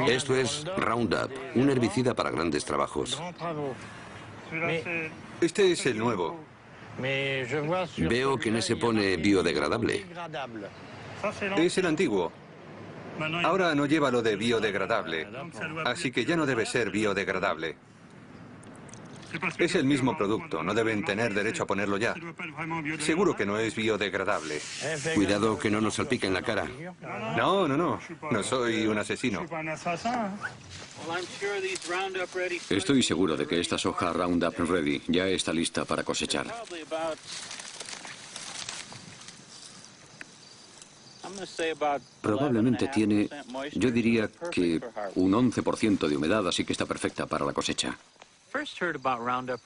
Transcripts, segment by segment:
Esto es Roundup, un herbicida para grandes trabajos. Este es el nuevo. Veo que en ese pone biodegradable. Es el antiguo. Ahora no lleva lo de biodegradable, así que ya no debe ser biodegradable. Es el mismo producto, no deben tener derecho a ponerlo ya. Seguro que no es biodegradable. Cuidado que no nos salpique en la cara. No, no, no. No soy un asesino. Estoy seguro de que esta soja Roundup Ready ya está lista para cosechar. Probablemente tiene, yo diría que un 11% de humedad, así que está perfecta para la cosecha.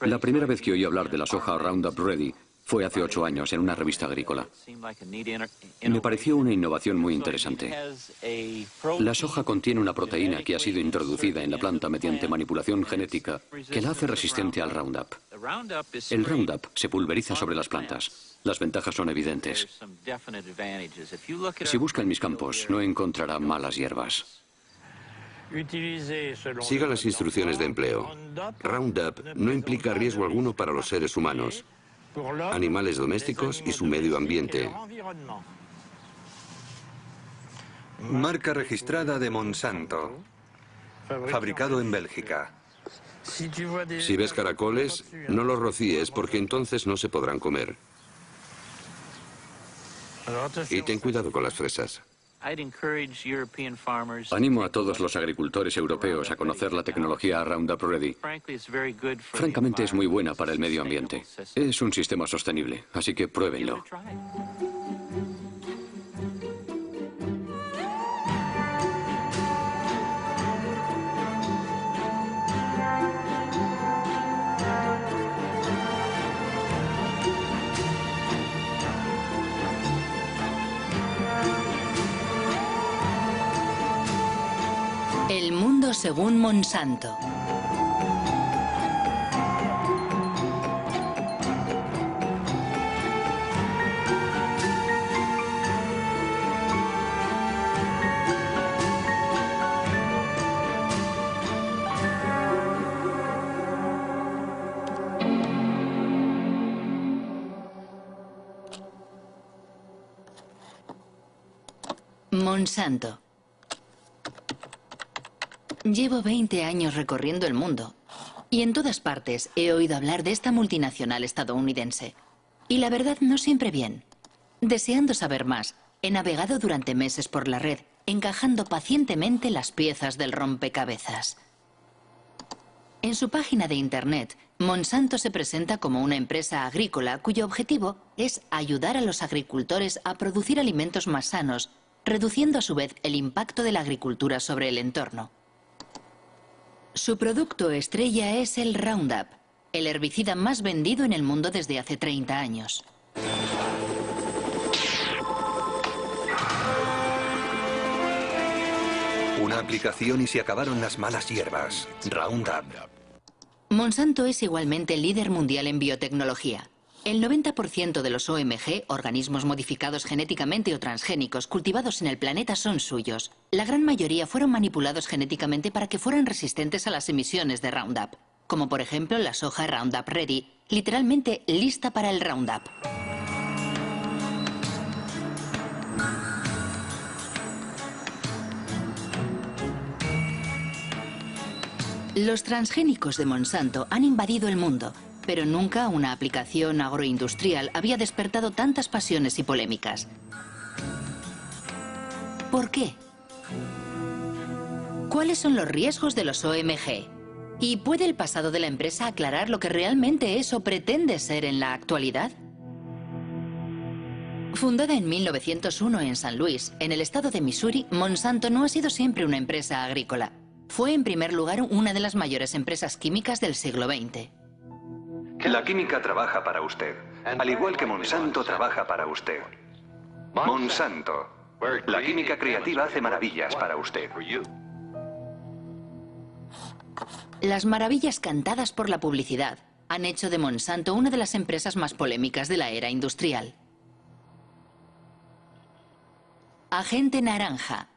La primera vez que oí hablar de la soja Roundup Ready fue hace 8 años en una revista agrícola. Me pareció una innovación muy interesante. La soja contiene una proteína que ha sido introducida en la planta mediante manipulación genética que la hace resistente al Roundup. El Roundup se pulveriza sobre las plantas. Las ventajas son evidentes. Si busca en mis campos, no encontrará malas hierbas. Siga las instrucciones de empleo. Roundup no implica riesgo alguno para los seres humanos, animales domésticos y su medio ambiente. Marca registrada de Monsanto. Fabricado en Bélgica. Si ves caracoles, no los rocíes porque entonces no se podrán comer. Y ten cuidado con las fresas. Animo a todos los agricultores europeos a conocer la tecnología Roundup Ready. Francamente es muy buena para el medio ambiente. Es un sistema sostenible, así que pruébenlo. El mundo según Monsanto. Monsanto. Llevo 20 años recorriendo el mundo y en todas partes he oído hablar de esta multinacional estadounidense. Y la verdad no siempre bien. Deseando saber más, he navegado durante meses por la red, encajando pacientemente las piezas del rompecabezas. En su página de internet, Monsanto se presenta como una empresa agrícola cuyo objetivo es ayudar a los agricultores a producir alimentos más sanos, reduciendo a su vez el impacto de la agricultura sobre el entorno. Su producto estrella es el Roundup, el herbicida más vendido en el mundo desde hace 30 años. Una aplicación y se acabaron las malas hierbas. Roundup. Monsanto es igualmente líder mundial en biotecnología. El 90% de los OMG, organismos modificados genéticamente o transgénicos, cultivados en el planeta son suyos. La gran mayoría fueron manipulados genéticamente para que fueran resistentes a las emisiones de Roundup, como por ejemplo la soja Roundup Ready, literalmente lista para el Roundup. Los transgénicos de Monsanto han invadido el mundo, pero nunca una aplicación agroindustrial había despertado tantas pasiones y polémicas. ¿Por qué? ¿Cuáles son los riesgos de los OMG? ¿Y puede el pasado de la empresa aclarar lo que realmente es o pretende ser en la actualidad? Fundada en 1901 en San Luis, en el estado de Missouri, Monsanto no ha sido siempre una empresa agrícola. Fue en primer lugar una de las mayores empresas químicas del siglo XX. La química trabaja para usted, al igual que Monsanto trabaja para usted. Monsanto. La química creativa hace maravillas para usted. Las maravillas cantadas por la publicidad han hecho de Monsanto una de las empresas más polémicas de la era industrial. Agente naranja,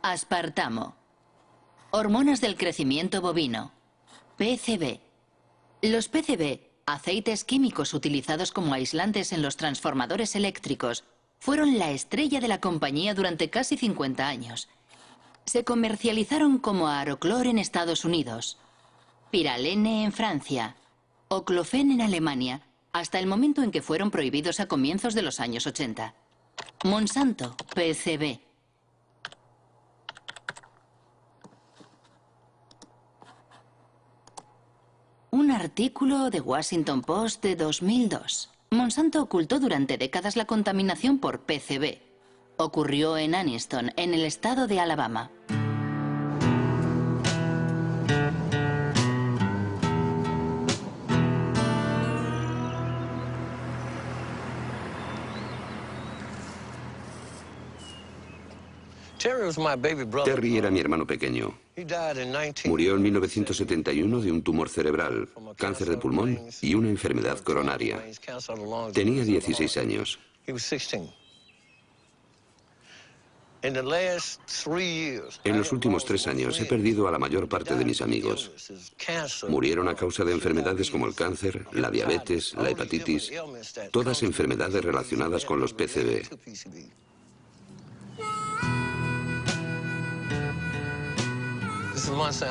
aspartamo, Hormonas del crecimiento bovino. PCB. Los PCB, aceites químicos utilizados como aislantes en los transformadores eléctricos, fueron la estrella de la compañía durante casi 50 años. Se comercializaron como Aroclor en Estados Unidos, Pyralene en Francia, Oclofen en Alemania, hasta el momento en que fueron prohibidos a comienzos de los años 80. Monsanto, PCB. Un artículo de Washington Post de 2002. Monsanto ocultó durante décadas la contaminación por PCB. Ocurrió en Anniston, en el estado de Alabama. Terry era mi hermano pequeño. Murió en 1971 de un tumor cerebral, cáncer de pulmón y una enfermedad coronaria. Tenía 16 años. En los últimos 3 años he perdido a la mayor parte de mis amigos. Murieron a causa de enfermedades como el cáncer, la diabetes, la hepatitis, todas enfermedades relacionadas con los PCB.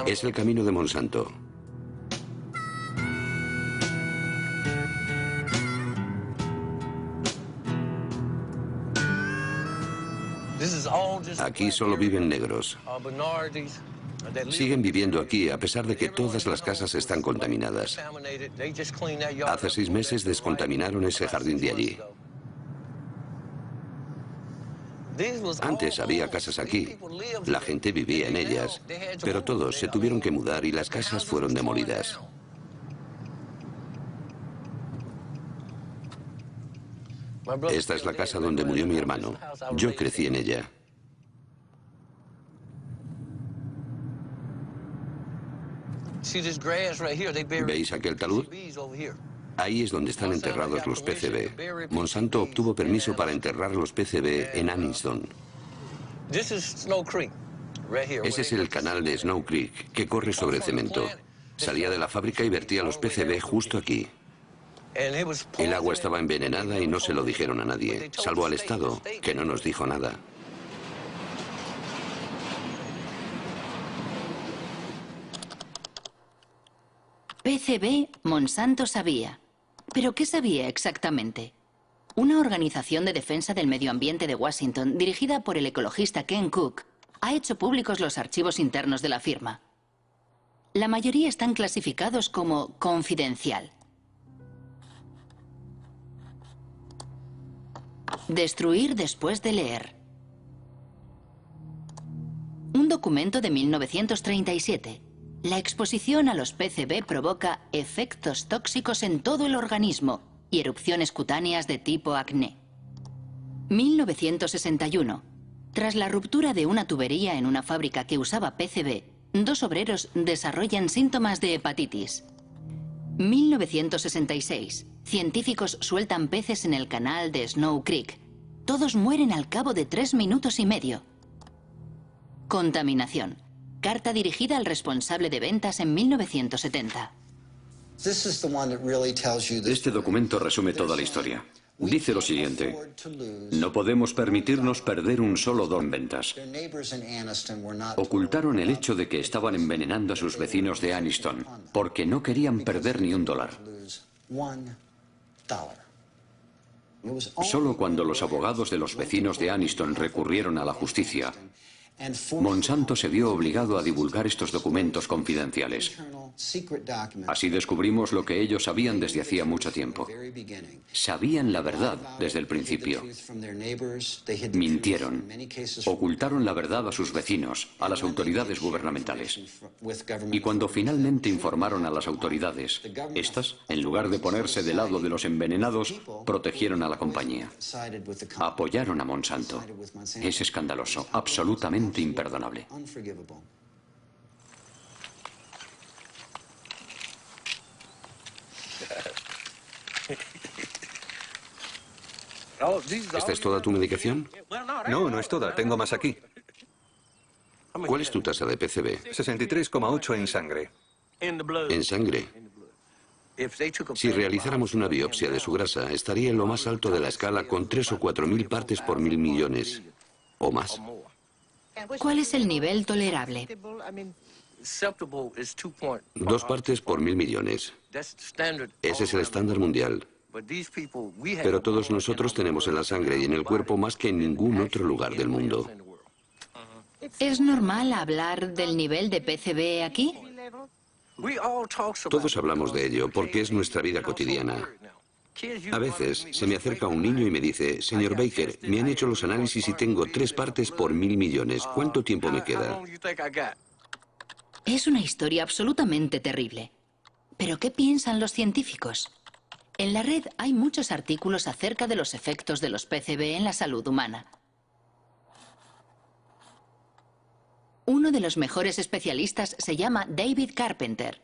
Es el camino de Monsanto. Aquí solo viven negros. Siguen viviendo aquí a pesar de que todas las casas están contaminadas. Hace 6 meses descontaminaron ese jardín de allí. Antes había casas aquí, la gente vivía en ellas, pero todos se tuvieron que mudar y las casas fueron demolidas. Esta es la casa donde murió mi hermano. Yo crecí en ella. ¿Veis aquel talud? Ahí es donde están enterrados los PCB. Monsanto obtuvo permiso para enterrar los PCB en Anniston. Ese es el canal de Snow Creek, que corre sobre el cemento. Salía de la fábrica y vertía los PCB justo aquí. El agua estaba envenenada y no se lo dijeron a nadie, salvo al Estado, que no nos dijo nada. PCB, Monsanto sabía. ¿Pero qué sabía exactamente? Una organización de defensa del medio ambiente de Washington, dirigida por el ecologista Ken Cook, ha hecho públicos los archivos internos de la firma. La mayoría están clasificados como confidencial. Destruir después de leer. Un documento de 1937. La exposición a los PCB provoca efectos tóxicos en todo el organismo y erupciones cutáneas de tipo acné. 1961. Tras la ruptura de una tubería en una fábrica que usaba PCB, 2 obreros desarrollan síntomas de hepatitis. 1966. Científicos sueltan peces en el canal de Snow Creek. Todos mueren al cabo de 3 minutos y medio. Contaminación. Carta dirigida al responsable de ventas en 1970. Este documento resume toda la historia. Dice lo siguiente: no podemos permitirnos perder un solo $1 en ventas. Ocultaron el hecho de que estaban envenenando a sus vecinos de Anniston, porque no querían perder ni $1. Solo cuando los abogados de los vecinos de Anniston recurrieron a la justicia, Monsanto se vio obligado a divulgar estos documentos confidenciales. Así descubrimos lo que ellos sabían desde hacía mucho tiempo. Sabían la verdad desde el principio. Mintieron. Ocultaron la verdad a sus vecinos, a las autoridades gubernamentales. Y cuando finalmente informaron a las autoridades, estas, en lugar de ponerse del lado de los envenenados, protegieron a la compañía. Apoyaron a Monsanto. Es escandaloso, absolutamente imperdonable. ¿Esta es toda tu medicación? No, no es toda. Tengo más aquí. ¿Cuál es tu tasa de PCB? 63,8 en sangre. En sangre. Si realizáramos una biopsia de su grasa, estaría en lo más alto de la escala con 3 o 4 mil partes por 1.000 millones. O más. ¿Cuál es el nivel tolerable? 2 partes por 1.000 millones. Ese es el estándar mundial. Pero todos nosotros tenemos en la sangre y en el cuerpo más que en ningún otro lugar del mundo. ¿Es normal hablar del nivel de PCB aquí? Todos hablamos de ello porque es nuestra vida cotidiana. A veces se me acerca un niño y me dice, señor Baker, me han hecho los análisis y tengo 3 partes por 1.000 millones. ¿Cuánto tiempo me queda? Es una historia absolutamente terrible. ¿Pero qué piensan los científicos? En la red hay muchos artículos acerca de los efectos de los PCB en la salud humana. Uno de los mejores especialistas se llama David Carpenter.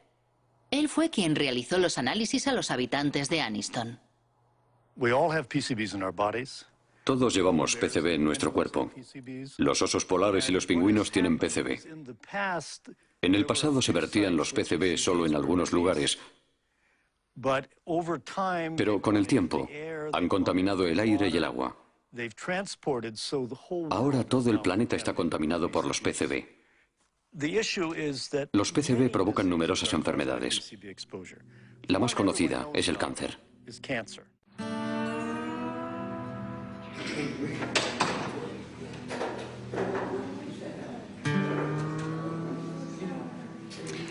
Él fue quien realizó los análisis a los habitantes de Anniston. Todos llevamos PCB en nuestro cuerpo. Los osos polares y los pingüinos tienen PCB. En el pasado se vertían los PCB solo en algunos lugares, pero con el tiempo han contaminado el aire y el agua. Ahora todo el planeta está contaminado por los PCB. Los PCB provocan numerosas enfermedades. La más conocida es el cáncer.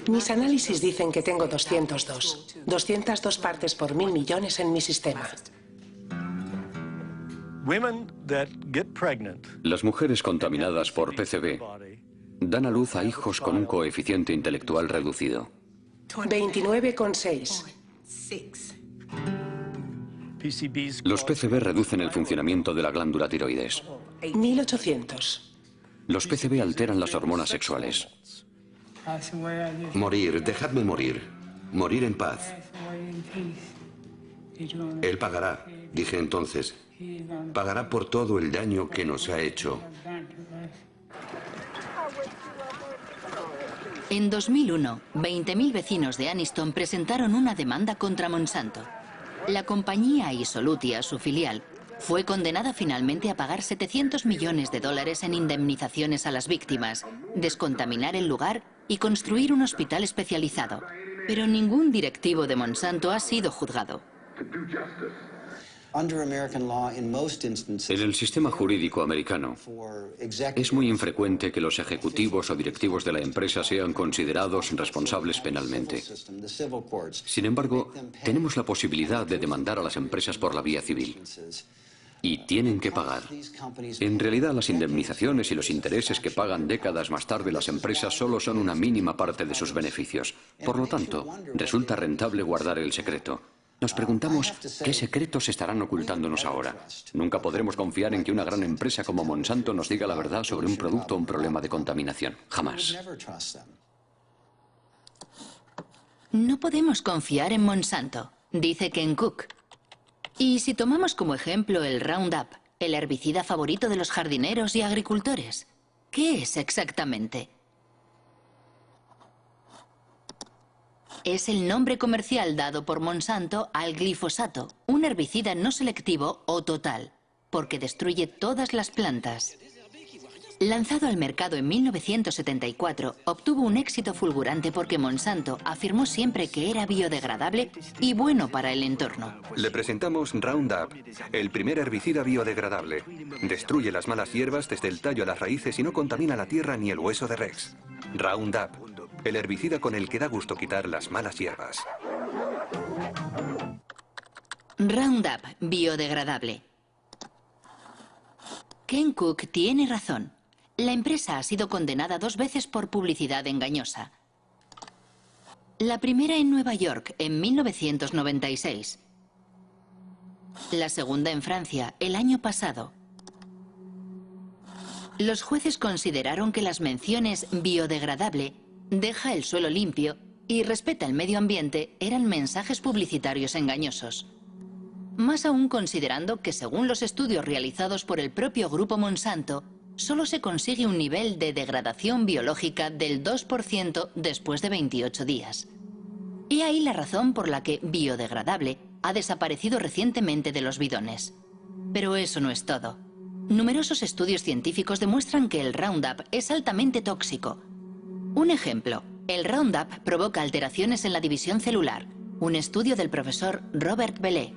Mis análisis dicen que tengo 202 partes por 1.000 millones en mi sistema. Las mujeres contaminadas por PCB dan a luz a hijos con un coeficiente intelectual reducido. 29,6. Los PCB reducen el funcionamiento de la glándula tiroides. 1.800. Los PCB alteran las hormonas sexuales. Morir, dejadme morir. Morir en paz. Él pagará, dije entonces. Pagará por todo el daño que nos ha hecho. En 2001, 20.000 vecinos de Anniston presentaron una demanda contra Monsanto. La compañía Isolutia, su filial, fue condenada finalmente a pagar $700 millones en indemnizaciones a las víctimas, descontaminar el lugar y construir un hospital especializado. Pero ningún directivo de Monsanto ha sido juzgado. En el sistema jurídico americano, es muy infrecuente que los ejecutivos o directivos de la empresa sean considerados responsables penalmente. Sin embargo, tenemos la posibilidad de demandar a las empresas por la vía civil. Y tienen que pagar. En realidad, las indemnizaciones y los intereses que pagan décadas más tarde las empresas solo son una mínima parte de sus beneficios. Por lo tanto, resulta rentable guardar el secreto. Nos preguntamos qué secretos estarán ocultándonos ahora. Nunca podremos confiar en que una gran empresa como Monsanto nos diga la verdad sobre un producto o un problema de contaminación. Jamás. No podemos confiar en Monsanto, dice Ken Cook. Y si tomamos como ejemplo el Roundup, el herbicida favorito de los jardineros y agricultores, ¿qué es exactamente? Es el nombre comercial dado por Monsanto al glifosato, un herbicida no selectivo o total, porque destruye todas las plantas. Lanzado al mercado en 1974, obtuvo un éxito fulgurante porque Monsanto afirmó siempre que era biodegradable y bueno para el entorno. Le presentamos Roundup, el primer herbicida biodegradable. Destruye las malas hierbas desde el tallo a las raíces y no contamina la tierra ni el hueso de Rex. Roundup, el herbicida con el que da gusto quitar las malas hierbas. Roundup, biodegradable. Ken Cook tiene razón. La empresa ha sido condenada 2 veces por publicidad engañosa. La primera en Nueva York, en 1996. La segunda en Francia, el año pasado. Los jueces consideraron que las menciones biodegradable, deja el suelo limpio y respeta el medio ambiente eran mensajes publicitarios engañosos. Más aún considerando que según los estudios realizados por el propio grupo Monsanto, solo se consigue un nivel de degradación biológica del 2% después de 28 días. He ahí la razón por la que biodegradable ha desaparecido recientemente de los bidones. Pero eso no es todo. Numerosos estudios científicos demuestran que el Roundup es altamente tóxico. Un ejemplo, el Roundup provoca alteraciones en la división celular. Un estudio del profesor Robert Bellet.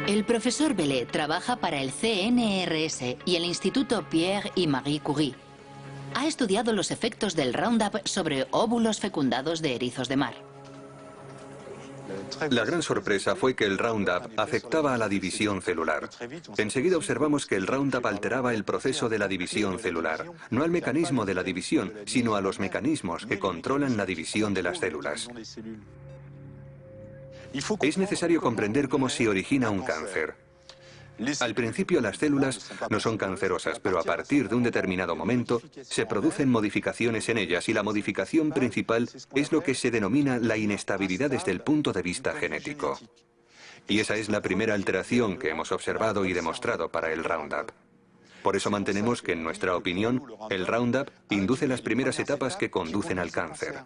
El profesor Bellet trabaja para el CNRS y el Instituto Pierre y Marie Curie. Ha estudiado los efectos del Roundup sobre óvulos fecundados de erizos de mar. La gran sorpresa fue que el Roundup afectaba a la división celular. Enseguida observamos que el Roundup alteraba el proceso de la división celular, no al mecanismo de la división, sino a los mecanismos que controlan la división de las células. Es necesario comprender cómo se origina un cáncer. Al principio las células no son cancerosas, pero a partir de un determinado momento se producen modificaciones en ellas y la modificación principal es lo que se denomina la inestabilidad desde el punto de vista genético. Y esa es la primera alteración que hemos observado y demostrado para el Roundup. Por eso mantenemos que, en nuestra opinión, el Roundup induce las primeras etapas que conducen al cáncer.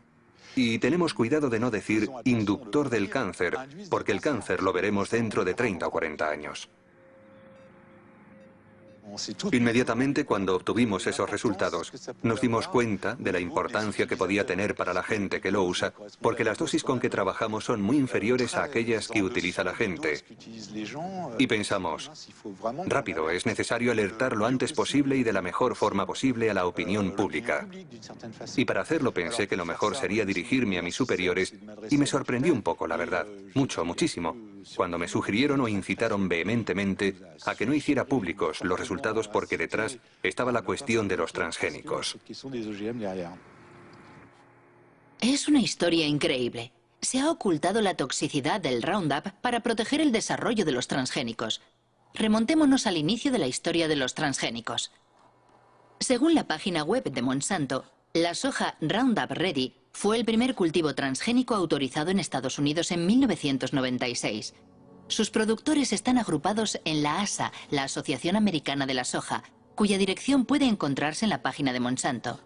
Y tenemos cuidado de no decir inductor del cáncer, porque el cáncer lo veremos dentro de 30 o 40 años. Inmediatamente cuando obtuvimos esos resultados, nos dimos cuenta de la importancia que podía tener para la gente que lo usa, porque las dosis con que trabajamos son muy inferiores a aquellas que utiliza la gente. Y pensamos, rápido, es necesario alertar lo antes posible y de la mejor forma posible a la opinión pública. Y para hacerlo pensé que lo mejor sería dirigirme a mis superiores y me sorprendió un poco, la verdad, muchísimo, cuando me sugirieron o incitaron vehementemente a que no hiciera públicos los resultados porque detrás estaba la cuestión de los transgénicos. Es una historia increíble. Se ha ocultado la toxicidad del Roundup para proteger el desarrollo de los transgénicos. Remontémonos al inicio de la historia de los transgénicos. Según la página web de Monsanto, la soja Roundup Ready fue el primer cultivo transgénico autorizado en Estados Unidos en 1996. Sus productores están agrupados en la ASA, la Asociación Americana de la Soja, cuya dirección puede encontrarse en la página de Monsanto.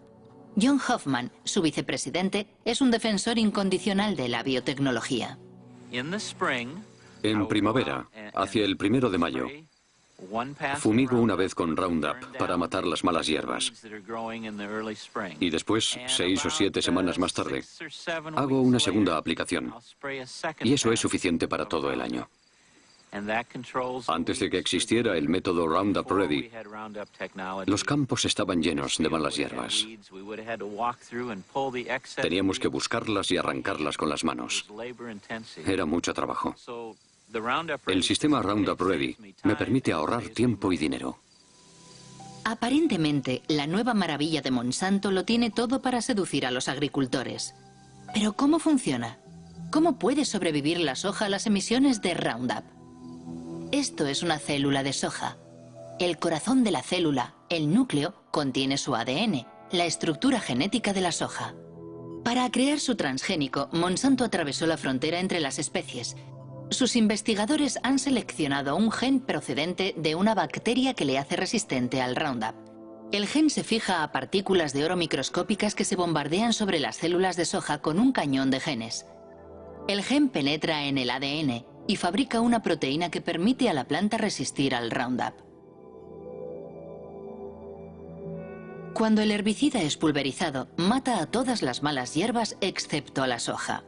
John Hoffman, su vicepresidente, es un defensor incondicional de la biotecnología. En primavera, hacia el 1 de mayo, fumigo una vez con Roundup para matar las malas hierbas. Y después, 6 o 7 semanas más tarde, hago una segunda aplicación. Y eso es suficiente para todo el año. Antes de que existiera el método Roundup Ready, los campos estaban llenos de malas hierbas. Teníamos que buscarlas y arrancarlas con las manos. Era mucho trabajo. El sistema Roundup Ready me permite ahorrar tiempo y dinero. Aparentemente, la nueva maravilla de Monsanto lo tiene todo para seducir a los agricultores. Pero ¿cómo funciona? ¿Cómo puede sobrevivir la soja a las emisiones de Roundup? Esto es una célula de soja. El corazón de la célula, el núcleo, contiene su ADN, la estructura genética de la soja. Para crear su transgénico, Monsanto atravesó la frontera entre las especies. Sus investigadores han seleccionado un gen procedente de una bacteria que le hace resistente al Roundup. El gen se fija a partículas de oro microscópicas que se bombardean sobre las células de soja con un cañón de genes. El gen penetra en el ADN y fabrica una proteína que permite a la planta resistir al Roundup. Cuando el herbicida es pulverizado, mata a todas las malas hierbas excepto a la soja.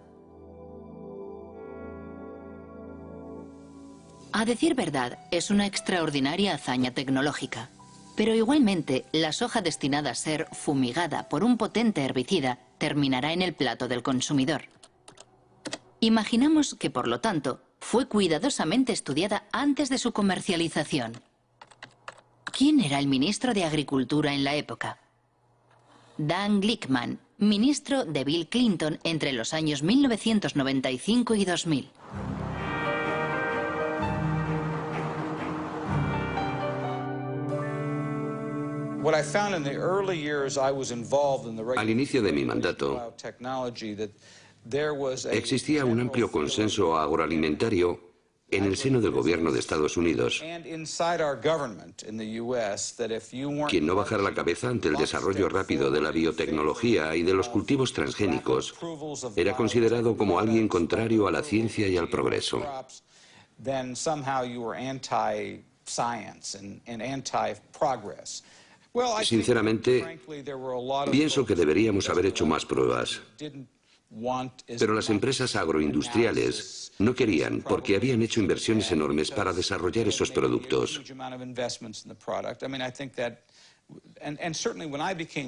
A decir verdad, es una extraordinaria hazaña tecnológica. Pero igualmente, la soja destinada a ser fumigada por un potente herbicida terminará en el plato del consumidor. Imaginamos que, por lo tanto, fue cuidadosamente estudiada antes de su comercialización. ¿Quién era el ministro de Agricultura en la época? Dan Glickman, ministro de Bill Clinton entre los años 1995 y 2000. Al inicio de mi mandato, Existía un amplio consenso agroalimentario en el seno del gobierno de Estados Unidos. Quien no bajara la cabeza ante el desarrollo rápido de la biotecnología y de los cultivos transgénicos era considerado como alguien contrario a la ciencia y al progreso. Sinceramente, pienso que deberíamos haber hecho más pruebas. Pero las empresas agroindustriales no querían porque habían hecho inversiones enormes para desarrollar esos productos.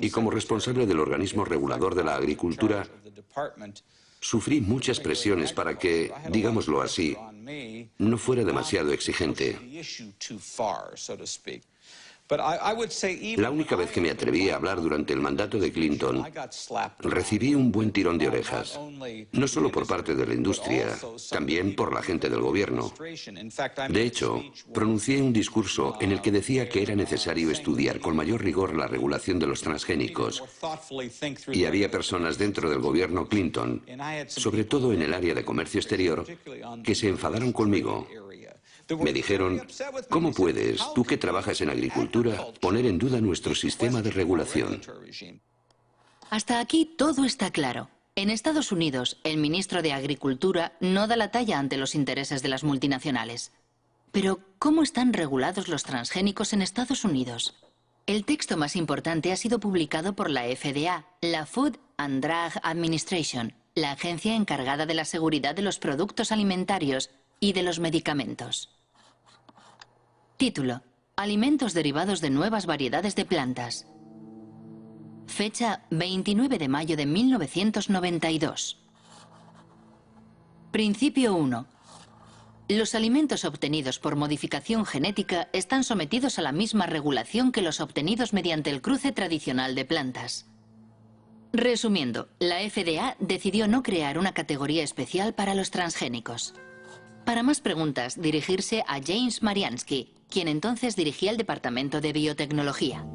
Y como responsable del organismo regulador de la agricultura, sufrí muchas presiones para que, digámoslo así, no fuera demasiado exigente. La única vez que me atreví a hablar durante el mandato de Clinton, recibí un buen tirón de orejas, no solo por parte de la industria, también por la gente del gobierno. De hecho, pronuncié un discurso en el que decía que era necesario estudiar con mayor rigor la regulación de los transgénicos. Y había personas dentro del gobierno Clinton, sobre todo en el área de comercio exterior, que se enfadaron conmigo. Me dijeron, ¿cómo puedes, tú que trabajas en agricultura, poner en duda nuestro sistema de regulación? Hasta aquí todo está claro. En Estados Unidos, el ministro de Agricultura no da la talla ante los intereses de las multinacionales. Pero, ¿cómo están regulados los transgénicos en Estados Unidos? El texto más importante ha sido publicado por la FDA, la Food and Drug Administration, la agencia encargada de la seguridad de los productos alimentarios y de los medicamentos. Título: Alimentos derivados de nuevas variedades de plantas. Fecha: 29 de mayo de 1992. Principio 1. Los alimentos obtenidos por modificación genética están sometidos a la misma regulación que los obtenidos mediante el cruce tradicional de plantas. Resumiendo, la FDA decidió no crear una categoría especial para los transgénicos. Para más preguntas, dirigirse a James Mariansky, quien entonces dirigía el Departamento de Biotecnología.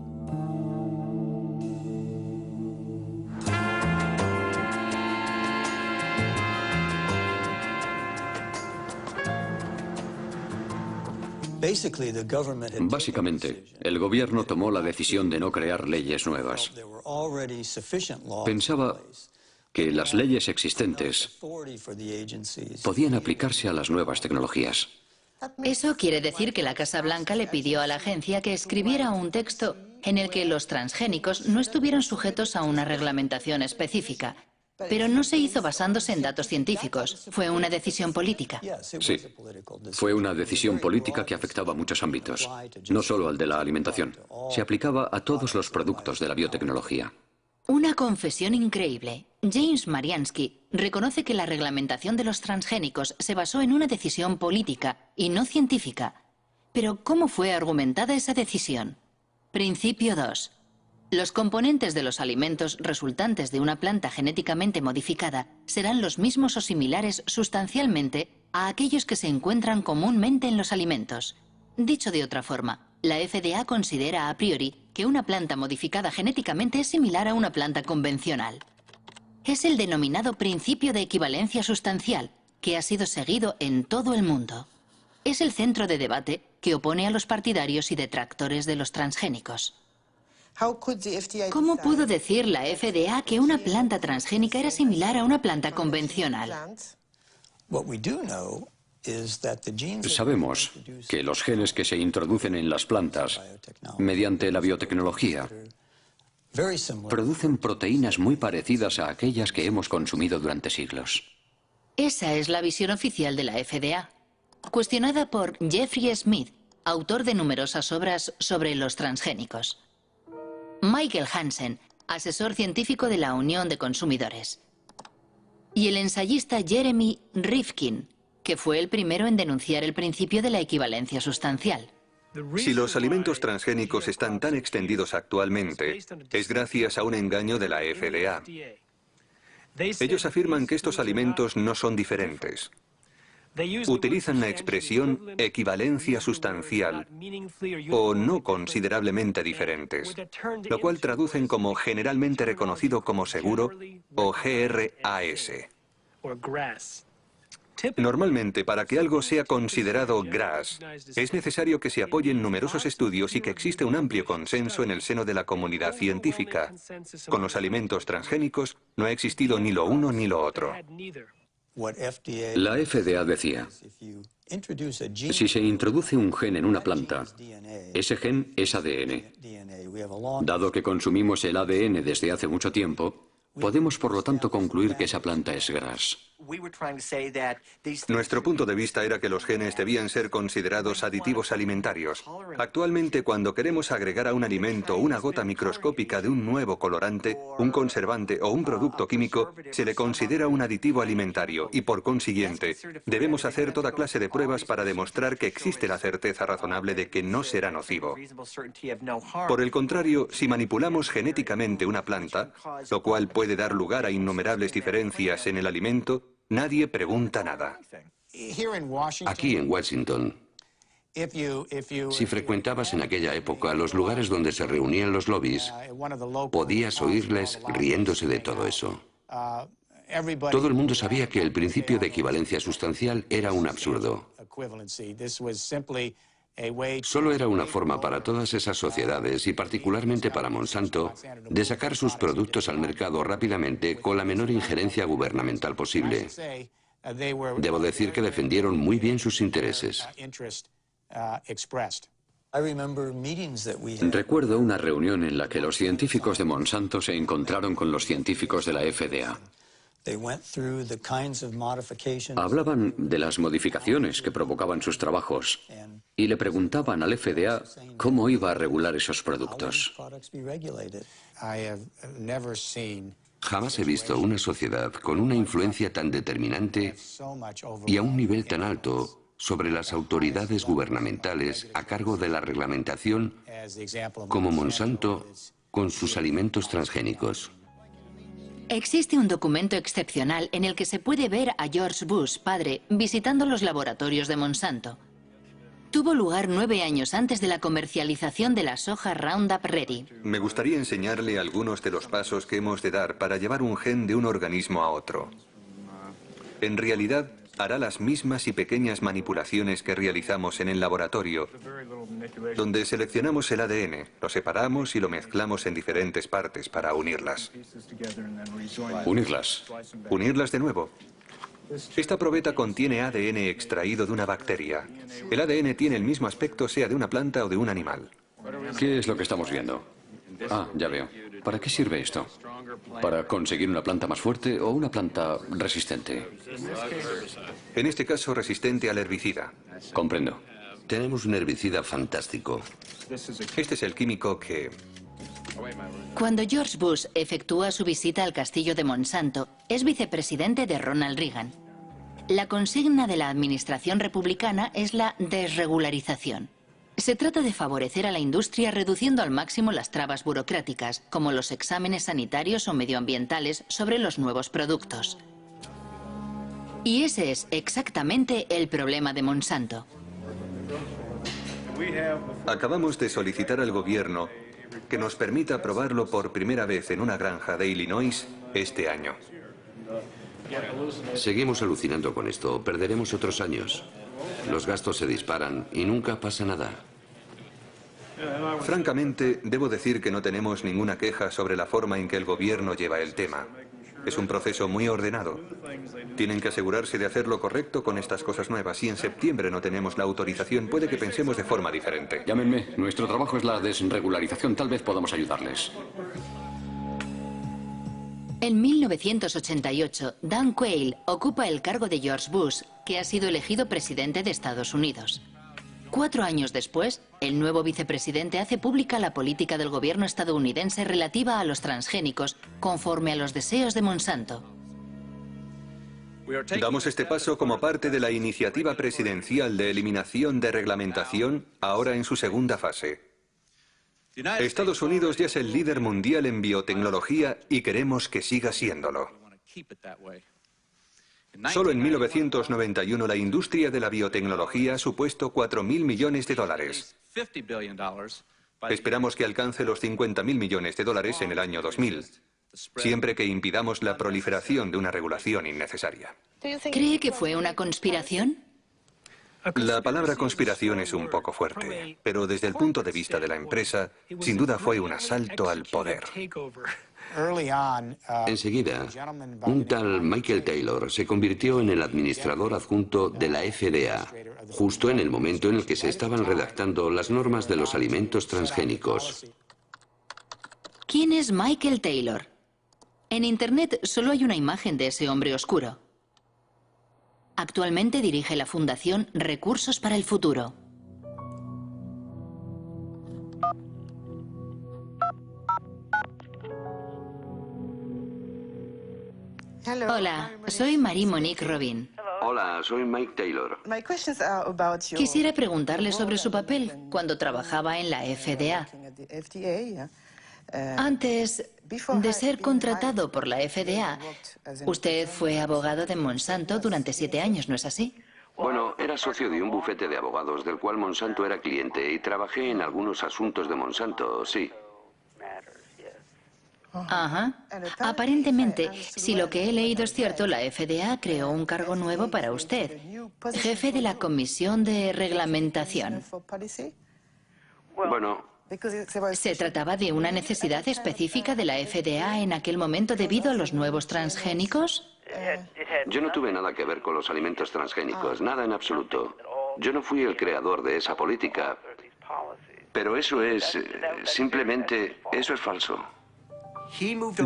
Básicamente, el gobierno tomó la decisión de no crear leyes nuevas. Pensaba que las leyes existentes podían aplicarse a las nuevas tecnologías. Eso quiere decir que la Casa Blanca le pidió a la agencia que escribiera un texto en el que los transgénicos no estuvieran sujetos a una reglamentación específica. Pero no se hizo basándose en datos científicos. Fue una decisión política. Sí, fue una decisión política que afectaba a muchos ámbitos, no solo al de la alimentación. Se aplicaba a todos los productos de la biotecnología. Una confesión increíble. James Mariansky reconoce que la reglamentación de los transgénicos se basó en una decisión política y no científica. Pero, ¿cómo fue argumentada esa decisión? Principio 2. Los componentes de los alimentos resultantes de una planta genéticamente modificada serán los mismos o similares sustancialmente a aquellos que se encuentran comúnmente en los alimentos. Dicho de otra forma, la FDA considera a priori que una planta modificada genéticamente es similar a una planta convencional. Es el denominado principio de equivalencia sustancial, que ha sido seguido en todo el mundo. Es el centro de debate que opone a los partidarios y detractores de los transgénicos. ¿Cómo pudo decir la FDA que una planta transgénica era similar a una planta convencional? Sabemos que los genes que se introducen en las plantas mediante la biotecnología producen proteínas muy parecidas a aquellas que hemos consumido durante siglos. Esa es la visión oficial de la FDA, cuestionada por Jeffrey Smith, autor de numerosas obras sobre los transgénicos. Michael Hansen, asesor científico de la Unión de Consumidores. Y el ensayista Jeremy Rifkin, que fue el primero en denunciar el principio de la equivalencia sustancial. Si los alimentos transgénicos están tan extendidos actualmente, es gracias a un engaño de la FDA. Ellos afirman que estos alimentos no son diferentes. Utilizan la expresión equivalencia sustancial o no considerablemente diferentes, lo cual traducen como generalmente reconocido como seguro o GRAS. Normalmente, para que algo sea considerado GRAS, es necesario que se apoyen numerosos estudios y que existe un amplio consenso en el seno de la comunidad científica. Con los alimentos transgénicos no ha existido ni lo uno ni lo otro. La FDA decía, si se introduce un gen en una planta, ese gen es ADN. Dado que consumimos el ADN desde hace mucho tiempo, podemos por lo tanto concluir que esa planta es GRAS. Nuestro punto de vista era que los genes debían ser considerados aditivos alimentarios. Actualmente, cuando queremos agregar a un alimento una gota microscópica de un nuevo colorante, un conservante o un producto químico, se le considera un aditivo alimentario y, por consiguiente, debemos hacer toda clase de pruebas para demostrar que existe la certeza razonable de que no será nocivo. Por el contrario, si manipulamos genéticamente una planta, lo cual puede dar lugar a innumerables diferencias en el alimento, nadie pregunta nada. Aquí en Washington, si frecuentabas en aquella época los lugares donde se reunían los lobbies, podías oírles riéndose de todo eso. Todo el mundo sabía que el principio de equivalencia sustancial era un absurdo. Solo era una forma para todas esas sociedades, y particularmente para Monsanto, de sacar sus productos al mercado rápidamente con la menor injerencia gubernamental posible. Debo decir que defendieron muy bien sus intereses. Recuerdo una reunión en la que los científicos de Monsanto se encontraron con los científicos de la FDA. Hablaban de las modificaciones que provocaban sus trabajos y le preguntaban al FDA cómo iba a regular esos productos. Jamás he visto una sociedad con una influencia tan determinante y a un nivel tan alto sobre las autoridades gubernamentales a cargo de la reglamentación como Monsanto con sus alimentos transgénicos. Existe un documento excepcional en el que se puede ver a George Bush, padre, visitando los laboratorios de Monsanto. Tuvo lugar 9 años antes de la comercialización de la soja Roundup Ready. Me gustaría enseñarle algunos de los pasos que hemos de dar para llevar un gen de un organismo a otro. En realidad, hará las mismas y pequeñas manipulaciones que realizamos en el laboratorio, donde seleccionamos el ADN, lo separamos y lo mezclamos en diferentes partes para unirlas. ¿Unirlas? Unirlas de nuevo. Esta probeta contiene ADN extraído de una bacteria. El ADN tiene el mismo aspecto sea de una planta o de un animal. ¿Qué es lo que estamos viendo? Ah, ya veo. ¿Para qué sirve esto? ¿Para conseguir una planta más fuerte o una planta resistente? En este caso, resistente al herbicida. Comprendo. Tenemos un herbicida fantástico. Este es el químico que... Cuando George Bush efectúa su visita al castillo de Monsanto, es vicepresidente de Ronald Reagan. La consigna de la administración republicana es la desregularización. Se trata de favorecer a la industria reduciendo al máximo las trabas burocráticas, como los exámenes sanitarios o medioambientales sobre los nuevos productos. Y ese es exactamente el problema de Monsanto. Acabamos de solicitar al gobierno que nos permita probarlo por primera vez en una granja de Illinois este año. Seguimos alucinando con esto. Perderemos otros años. Los gastos se disparan y nunca pasa nada. Francamente, debo decir que no tenemos ninguna queja sobre la forma en que el gobierno lleva el tema. Es un proceso muy ordenado. Tienen que asegurarse de hacer lo correcto con estas cosas nuevas. Si en septiembre no tenemos la autorización, puede que pensemos de forma diferente. Llámenme. Nuestro trabajo es la desregularización. Tal vez podamos ayudarles. En 1988, Dan Quayle ocupa el cargo de George Bush, que ha sido elegido presidente de Estados Unidos. 4 años después, el nuevo vicepresidente hace pública la política del gobierno estadounidense relativa a los transgénicos, conforme a los deseos de Monsanto. Damos este paso como parte de la iniciativa presidencial de eliminación de reglamentación, ahora en su segunda fase. Estados Unidos ya es el líder mundial en biotecnología y queremos que siga siéndolo. Solo en 1991 la industria de la biotecnología ha supuesto 4.000 millones de dólares. Esperamos que alcance los 50.000 millones de dólares en el año 2000. siempre que impidamos la proliferación de una regulación innecesaria. ¿Cree que fue una conspiración? La palabra conspiración es un poco fuerte, pero desde el punto de vista de la empresa, sin duda fue un asalto al poder. Enseguida, un tal Michael Taylor se convirtió en el administrador adjunto de la FDA, justo en el momento en el que se estaban redactando las normas de los alimentos transgénicos. ¿Quién es Michael Taylor? En Internet solo hay una imagen de ese hombre oscuro. Actualmente dirige la Fundación Recursos para el Futuro. Hola, soy Marie-Monique Robin. Hola, soy Mike Taylor. Quisiera preguntarle sobre su papel cuando trabajaba en la FDA. Antes de ser contratado por la FDA, usted fue abogado de Monsanto durante 7 años, ¿no es así? Bueno, era socio de un bufete de abogados del cual Monsanto era cliente y trabajé en algunos asuntos de Monsanto, sí. Ajá. Aparentemente, si lo que he leído es cierto, la FDA creó un cargo nuevo para usted, jefe de la Comisión de Reglamentación. Bueno, ¿Se trataba de una necesidad específica de la FDA en aquel momento debido a los nuevos transgénicos? yo no tuve nada que ver con los alimentos transgénicos, nada en absoluto. Yo no fui el creador de esa política, pero eso es, simplemente, eso es falso.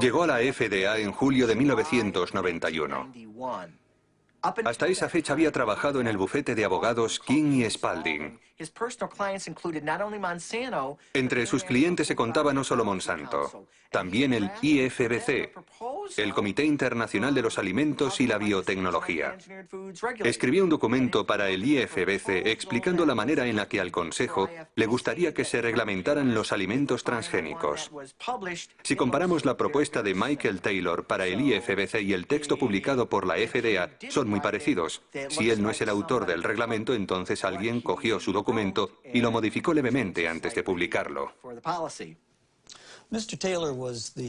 Llegó a la FDA en julio de 1991. Hasta esa fecha había trabajado en el bufete de abogados King y Spalding. Entre sus clientes se contaba no solo Monsanto, también el IFBC, el Comité Internacional de los Alimentos y la Biotecnología. Escribió un documento para el IFBC explicando la manera en la que al Consejo le gustaría que se reglamentaran los alimentos transgénicos. Si comparamos la propuesta de Michael Taylor para el IFBC y el texto publicado por la FDA, son muy parecidos. Si él no es el autor del reglamento, entonces alguien cogió su documento y lo modificó levemente antes de publicarlo.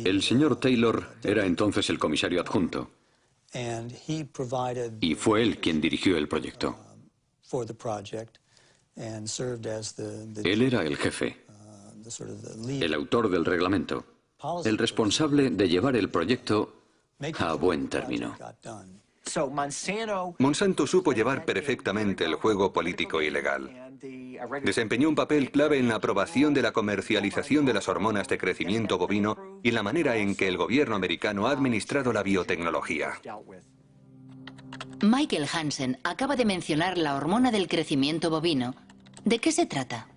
El señor Taylor era entonces el comisario adjunto y fue él quien dirigió el proyecto. Él era el jefe, el autor del reglamento, el responsable de llevar el proyecto a buen término. Monsanto supo llevar perfectamente el juego político y legal. Desempeñó un papel clave en la aprobación de la comercialización de las hormonas de crecimiento bovino y en la manera en que el gobierno americano ha administrado la biotecnología. Michael Hansen acaba de mencionar la hormona del crecimiento bovino. ¿De qué se trata?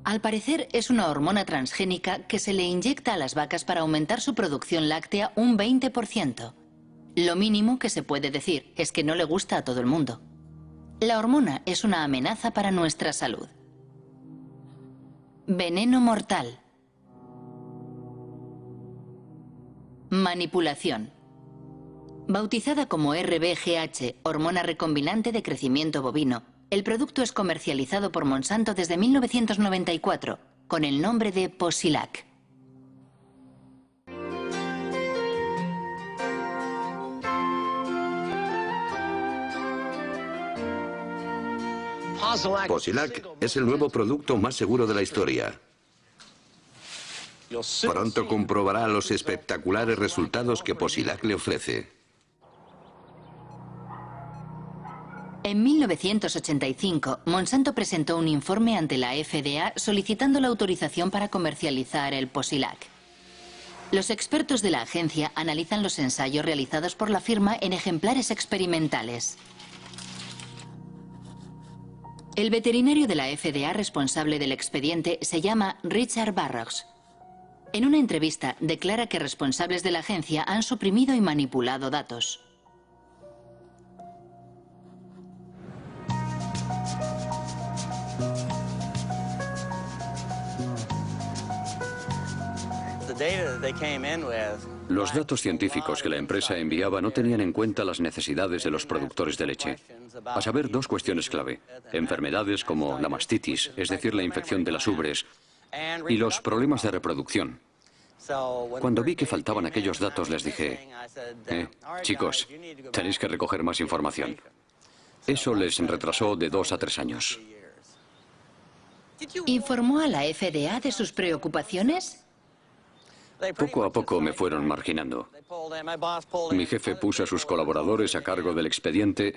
Al parecer es una hormona transgénica que se le inyecta a las vacas para aumentar su producción láctea un 20%. Lo mínimo que se puede decir es que no le gusta a todo el mundo. La hormona es una amenaza para nuestra salud. Veneno mortal. Manipulación. Bautizada como RBGH, hormona recombinante de crecimiento bovino, el producto es comercializado por Monsanto desde 1994 con el nombre de Posilac. Posilac es el nuevo producto más seguro de la historia. Pronto comprobará los espectaculares resultados que Posilac le ofrece. En 1985, Monsanto presentó un informe ante la FDA solicitando la autorización para comercializar el Posilac. Los expertos de la agencia analizan los ensayos realizados por la firma en ejemplares experimentales. El veterinario de la FDA responsable del expediente se llama Richard Barrows. En una entrevista declara que responsables de la agencia han suprimido y manipulado datos. Los datos científicos que la empresa enviaba no tenían en cuenta las necesidades de los productores de leche. A saber, 2 cuestiones clave. Enfermedades como la mastitis, es decir, la infección de las ubres, y los problemas de reproducción. Cuando vi que faltaban aquellos datos, les dije, chicos, tenéis que recoger más información. Eso les retrasó de 2 a 3 años. ¿Informó a la FDA de sus preocupaciones? Poco a poco me fueron marginando. Mi jefe puso a sus colaboradores a cargo del expediente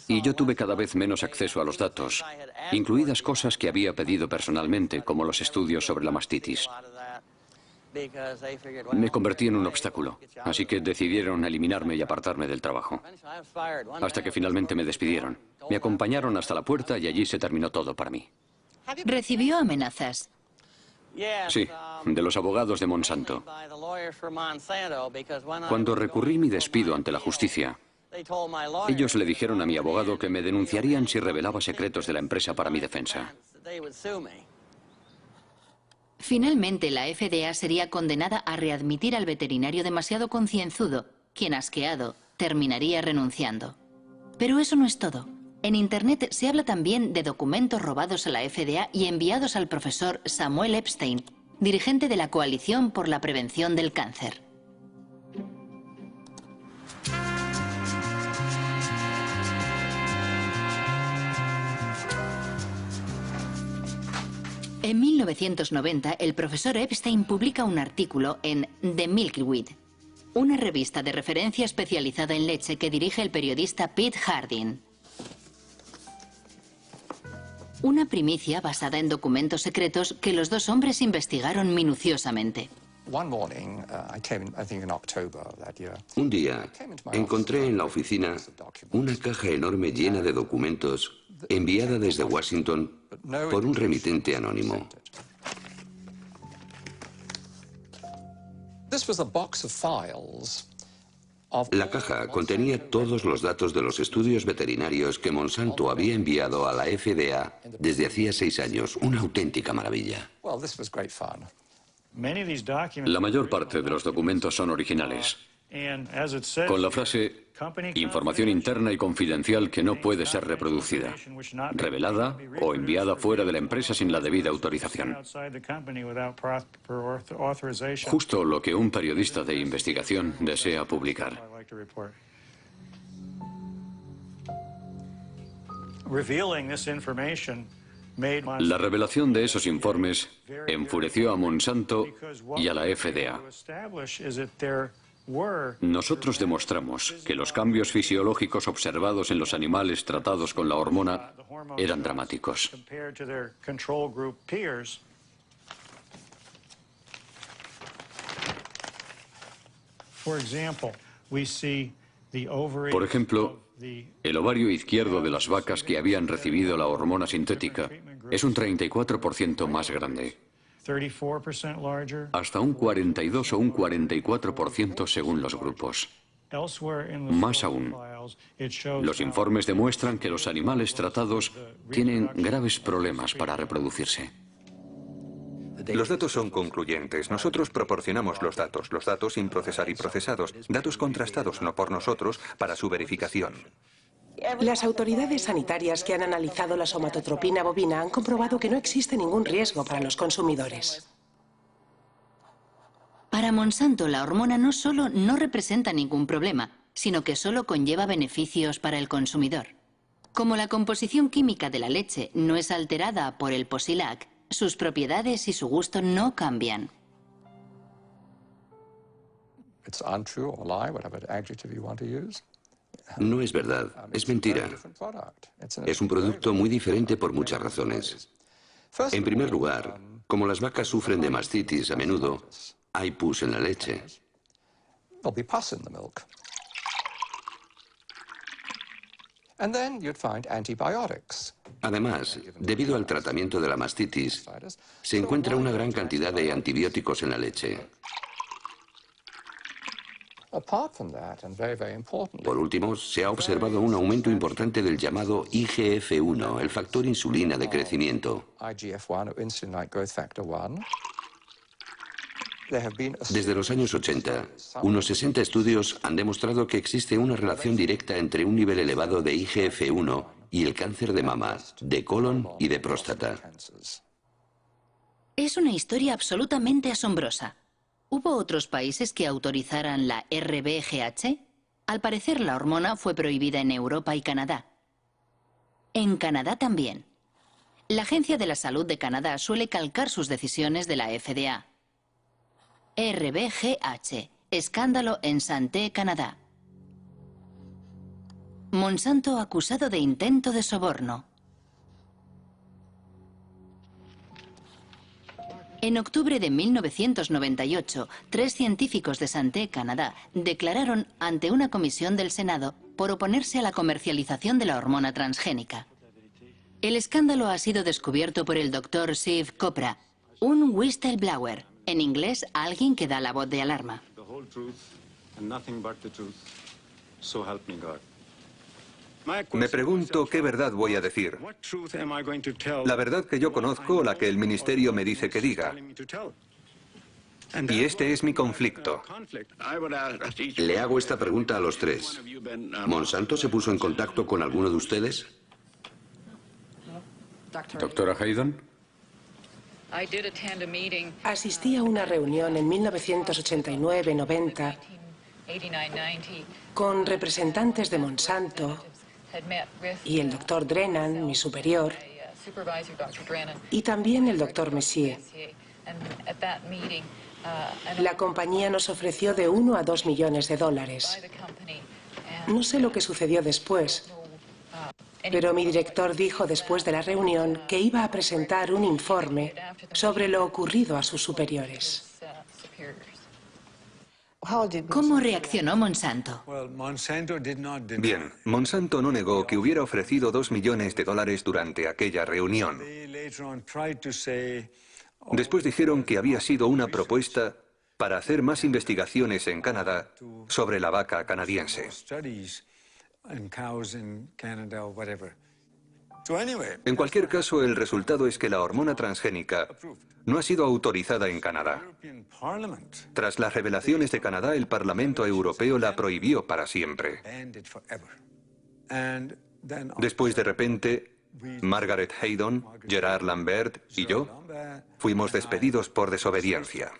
y yo tuve cada vez menos acceso a los datos, incluidas cosas que había pedido personalmente, como los estudios sobre la mastitis. Me convertí en un obstáculo, así que decidieron eliminarme y apartarme del trabajo. Hasta que finalmente me despidieron. Me acompañaron hasta la puerta y allí se terminó todo para mí. ¿Recibió amenazas? Sí, de los abogados de Monsanto. Cuando recurrí mi despido ante la justicia, ellos le dijeron a mi abogado que me denunciarían si revelaba secretos de la empresa para mi defensa. Finalmente, la FDA sería condenada a readmitir al veterinario demasiado concienzudo, quien, asqueado, terminaría renunciando. Pero eso no es todo. En Internet se habla también de documentos robados a la FDA y enviados al profesor Samuel Epstein, dirigente de la Coalición por la Prevención del Cáncer. En 1990, el profesor Epstein publica un artículo en The Milkweed, una revista de referencia especializada en leche que dirige el periodista Pete Hardin. Una primicia basada en documentos secretos que los dos hombres investigaron minuciosamente. Un día encontré en la oficina una caja enorme llena de documentos enviada desde Washington por un remitente anónimo. La caja contenía todos los datos de los estudios veterinarios que Monsanto había enviado a la FDA desde hacía 6 años. Una auténtica maravilla. La mayor parte de los documentos son originales, con la frase información interna y confidencial que no puede ser reproducida, revelada o enviada fuera de la empresa sin la debida autorización. Justo lo que un periodista de investigación desea publicar. La revelación de esos informes enfureció a Monsanto y a la FDA. Nosotros demostramos que los cambios fisiológicos observados en los animales tratados con la hormona eran dramáticos. Por ejemplo, el ovario izquierdo de las vacas que habían recibido la hormona sintética es un 34% más grande. Hasta un 42 o un 44% según los grupos. Más aún, los informes demuestran que los animales tratados tienen graves problemas para reproducirse. Los datos son concluyentes. Nosotros proporcionamos los datos sin procesar y procesados, datos contrastados no por nosotros para su verificación. Las autoridades sanitarias que han analizado la somatotropina bovina han comprobado que no existe ningún riesgo para los consumidores. Para Monsanto, la hormona no solo no representa ningún problema, sino que solo conlleva beneficios para el consumidor. Como la composición química de la leche no es alterada por el Posilac, sus propiedades y su gusto no cambian. No es verdad, es mentira. Es un producto muy diferente por muchas razones. En primer lugar, como las vacas sufren de mastitis a menudo, hay pus en la leche. Además, debido al tratamiento de la mastitis, se encuentra una gran cantidad de antibióticos en la leche. Por último, se ha observado un aumento importante del llamado IGF-1, el factor insulina de crecimiento. Desde los años 80, unos 60 estudios han demostrado que existe una relación directa entre un nivel elevado de IGF-1 y el cáncer de mama, de colon y de próstata. Es una historia absolutamente asombrosa. ¿Hubo otros países que autorizaran la RBGH? Al parecer, la hormona fue prohibida en Europa y Canadá. En Canadá también. La Agencia de la Salud de Canadá suele calcar sus decisiones de la FDA. RBGH. Escándalo en Santé, Canadá. Monsanto acusado de intento de soborno. En octubre de 1998, 3 científicos de Santé, Canadá, declararon ante una comisión del Senado por oponerse a la comercialización de la hormona transgénica. El escándalo ha sido descubierto por el Dr. Shiv Chopra, un whistleblower, en inglés, alguien que da la voz de alarma. Me pregunto qué verdad voy a decir. La verdad que yo conozco o la que el ministerio me dice que diga. Y este es mi conflicto. Le hago esta pregunta a los 3. ¿Monsanto se puso en contacto con alguno de ustedes? Doctora Haydon. Asistí a una reunión en 1989-90 con representantes de Monsanto y el doctor Drennan, mi superior, y también el doctor Messier. La compañía nos ofreció de 1 a 2 millones de dólares. No sé lo que sucedió después, pero mi director dijo después de la reunión que iba a presentar un informe sobre lo ocurrido a sus superiores. ¿Cómo reaccionó Monsanto? Bien, Monsanto no negó que hubiera ofrecido 2 millones de dólares durante aquella reunión. Después dijeron que había sido una propuesta para hacer más investigaciones en Canadá sobre la vaca canadiense. En cualquier caso, el resultado es que la hormona transgénica no ha sido autorizada en Canadá. Tras las revelaciones de Canadá, el Parlamento Europeo la prohibió para siempre. Después, de repente, Margaret Haydon, Gerard Lambert y yo fuimos despedidos por desobediencia.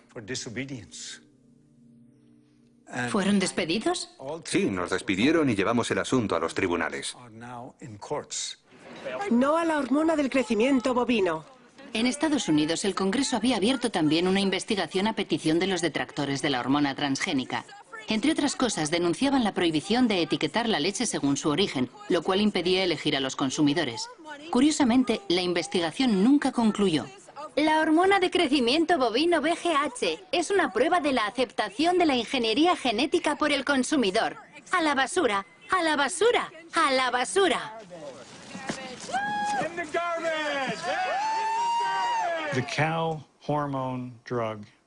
¿Fueron despedidos? Sí, nos despidieron y llevamos el asunto a los tribunales. No a la hormona del crecimiento bovino. En Estados Unidos, el Congreso había abierto también una investigación a petición de los detractores de la hormona transgénica. Entre otras cosas, denunciaban la prohibición de etiquetar la leche según su origen, lo cual impedía elegir a los consumidores. Curiosamente, la investigación nunca concluyó. La hormona de crecimiento bovino BGH es una prueba de la aceptación de la ingeniería genética por el consumidor. ¡A la basura! ¡A la basura! ¡A la basura!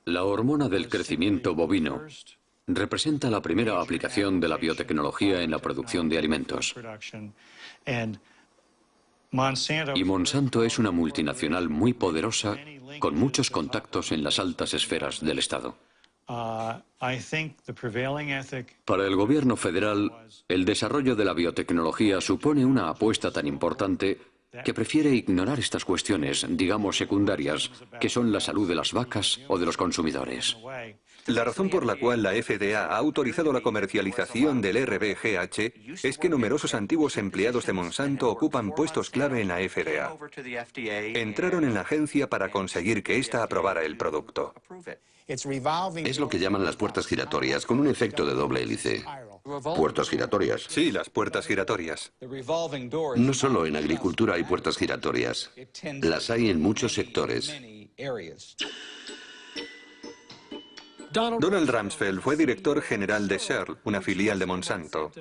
La hormona del crecimiento bovino representa la primera aplicación de la biotecnología en la producción de alimentos. Y Monsanto es una multinacional muy poderosa con muchos contactos en las altas esferas del Estado. Para el gobierno federal, el desarrollo de la biotecnología supone una apuesta tan importante que prefiere ignorar estas cuestiones, digamos secundarias, que son la salud de las vacas o de los consumidores. La razón por la cual la FDA ha autorizado la comercialización del RBGH es que numerosos antiguos empleados de Monsanto ocupan puestos clave en la FDA. Entraron en la agencia para conseguir que ésta aprobara el producto. Es lo que llaman las puertas giratorias, con un efecto de doble hélice. ¿Puertas giratorias? Sí, las puertas giratorias. No solo en agricultura hay puertas giratorias. Las hay en muchos sectores. Donald Rumsfeld fue director general de Shell, una filial de Monsanto.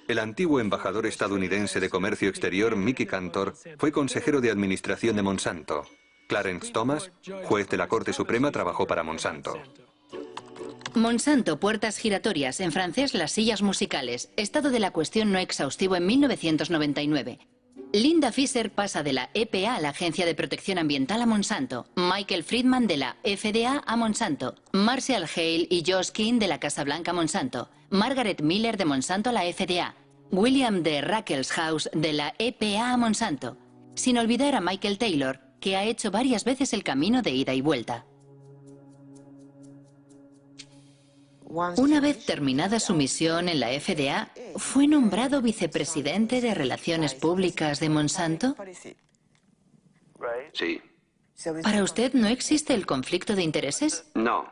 El antiguo embajador estadounidense de Comercio Exterior, Mickey Cantor, fue consejero de administración de Monsanto. Clarence Thomas, juez de la Corte Suprema, trabajó para Monsanto. Monsanto, puertas giratorias, en francés las sillas musicales. Estado de la cuestión no exhaustivo en 1999. Linda Fisher pasa de la EPA a la Agencia de Protección Ambiental a Monsanto. Michael Friedman de la FDA a Monsanto. Marshall Hale y Josh King de la Casa Blanca a Monsanto. Margaret Miller de Monsanto a la FDA. William de Ruckelshaus de la EPA a Monsanto. Sin olvidar a Michael Taylor, que ha hecho varias veces el camino de ida y vuelta. Una vez terminada su misión en la FDA, ¿fue nombrado vicepresidente de Relaciones Públicas de Monsanto? Sí. ¿Para usted no existe el conflicto de intereses? No.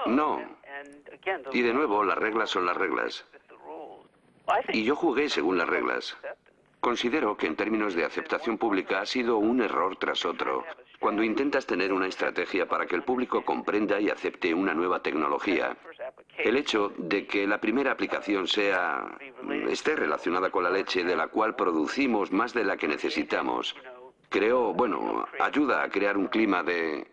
No. Y de nuevo, las reglas son las reglas. Y yo jugué según las reglas. Considero que en términos de aceptación pública ha sido un error tras otro. Cuando intentas tener una estrategia para que el público comprenda y acepte una nueva tecnología, el hecho de que la primera aplicación esté relacionada con la leche, de la cual producimos más de la que necesitamos, ayuda a crear un clima de...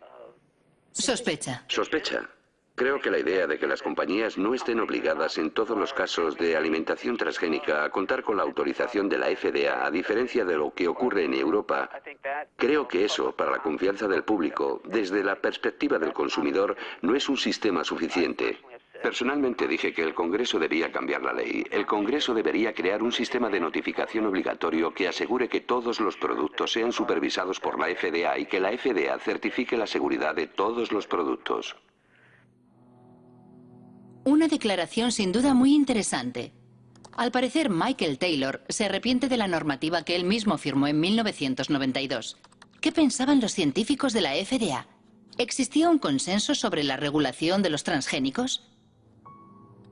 Sospecha. Sospecha. Creo que la idea de que las compañías no estén obligadas en todos los casos de alimentación transgénica a contar con la autorización de la FDA, a diferencia de lo que ocurre en Europa, creo que eso, para la confianza del público, desde la perspectiva del consumidor, no es un sistema suficiente. Personalmente dije que el Congreso debía cambiar la ley. El Congreso debería crear un sistema de notificación obligatorio que asegure que todos los productos sean supervisados por la FDA y que la FDA certifique la seguridad de todos los productos. Una declaración sin duda muy interesante. Al parecer, Michael Taylor se arrepiente de la normativa que él mismo firmó en 1992. ¿Qué pensaban los científicos de la FDA? ¿Existía un consenso sobre la regulación de los transgénicos?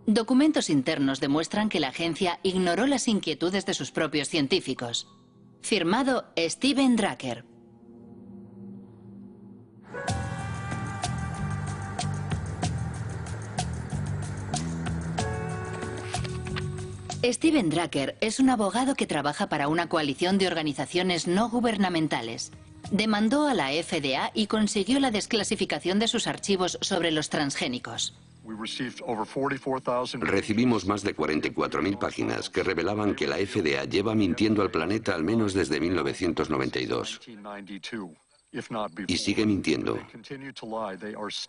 Documentos internos demuestran que la agencia ignoró las inquietudes de sus propios científicos. Firmado Steven Drucker. Steven Drucker es un abogado que trabaja para una coalición de organizaciones no gubernamentales. Demandó a la FDA y consiguió la desclasificación de sus archivos sobre los transgénicos. Recibimos más de 44.000 páginas que revelaban que la FDA lleva mintiendo al planeta al menos desde 1992. Y sigue mintiendo.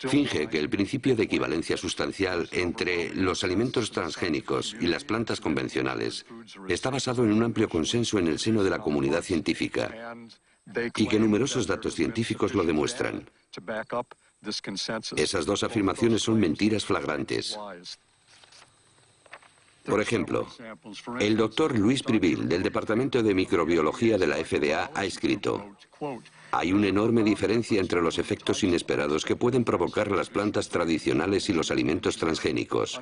Finge que el principio de equivalencia sustancial entre los alimentos transgénicos y las plantas convencionales está basado en un amplio consenso en el seno de la comunidad científica y que numerosos datos científicos lo demuestran. Esas dos afirmaciones son mentiras flagrantes. Por ejemplo, el doctor Luis Privil, del Departamento de Microbiología de la FDA, ha escrito: hay una enorme diferencia entre los efectos inesperados que pueden provocar las plantas tradicionales y los alimentos transgénicos.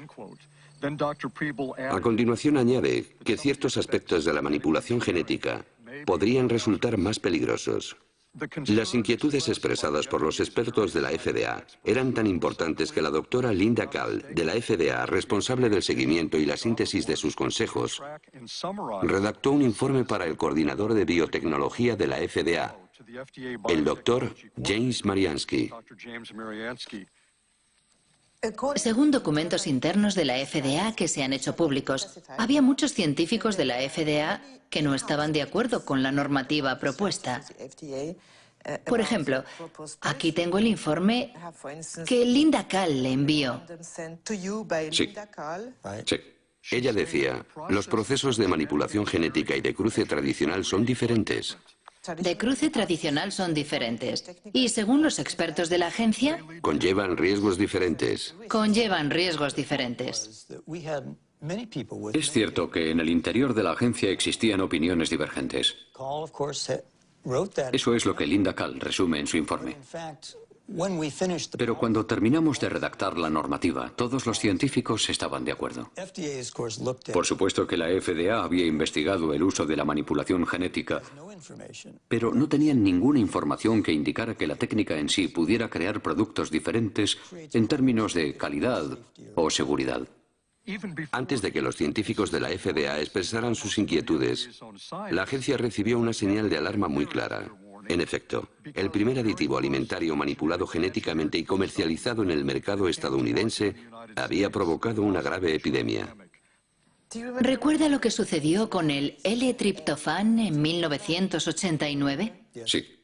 A continuación añade que ciertos aspectos de la manipulación genética podrían resultar más peligrosos. Las inquietudes expresadas por los expertos de la FDA eran tan importantes que la doctora Linda Kahl, de la FDA, responsable del seguimiento y la síntesis de sus consejos, redactó un informe para el coordinador de biotecnología de la FDA, el doctor James Mariansky. Según documentos internos de la FDA que se han hecho públicos, había muchos científicos de la FDA que no estaban de acuerdo con la normativa propuesta. Por ejemplo, aquí tengo el informe que Linda Kahl le envió. Sí. Sí. Ella decía, los procesos de manipulación genética y de cruce tradicional son diferentes. De cruce tradicional son diferentes. Y según los expertos de la agencia, conllevan riesgos diferentes. Conllevan riesgos diferentes. Es cierto que en el interior de la agencia existían opiniones divergentes. Eso es lo que Linda Kahl resume en su informe. Pero cuando terminamos de redactar la normativa, todos los científicos estaban de acuerdo. Por supuesto que la FDA había investigado el uso de la manipulación genética, pero no tenían ninguna información que indicara que la técnica en sí pudiera crear productos diferentes en términos de calidad o seguridad. Antes de que los científicos de la FDA expresaran sus inquietudes, la agencia recibió una señal de alarma muy clara. En efecto, el primer aditivo alimentario manipulado genéticamente y comercializado en el mercado estadounidense había provocado una grave epidemia. ¿Recuerda lo que sucedió con el L-triptofán en 1989? Sí.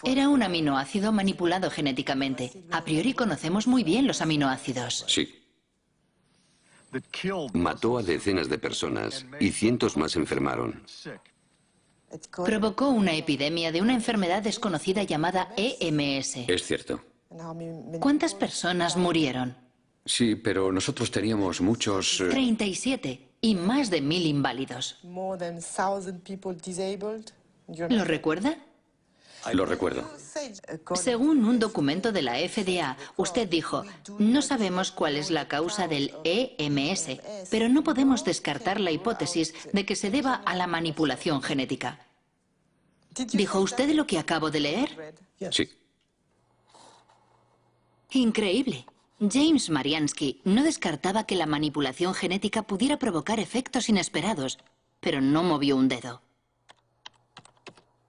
Era un aminoácido manipulado genéticamente. A priori conocemos muy bien los aminoácidos. Sí. Mató a decenas de personas y cientos más enfermaron. Provocó una epidemia de una enfermedad desconocida llamada EMS. Es cierto. ¿Cuántas personas murieron? Sí, pero nosotros teníamos muchos... 37 y más de 1000 inválidos. ¿Lo recuerda? Lo recuerdo. Según un documento de la FDA, usted dijo, no sabemos cuál es la causa del EMS, pero no podemos descartar la hipótesis de que se deba a la manipulación genética. ¿Dijo usted lo que acabo de leer? Sí. Increíble. James Mariansky no descartaba que la manipulación genética pudiera provocar efectos inesperados, pero no movió un dedo.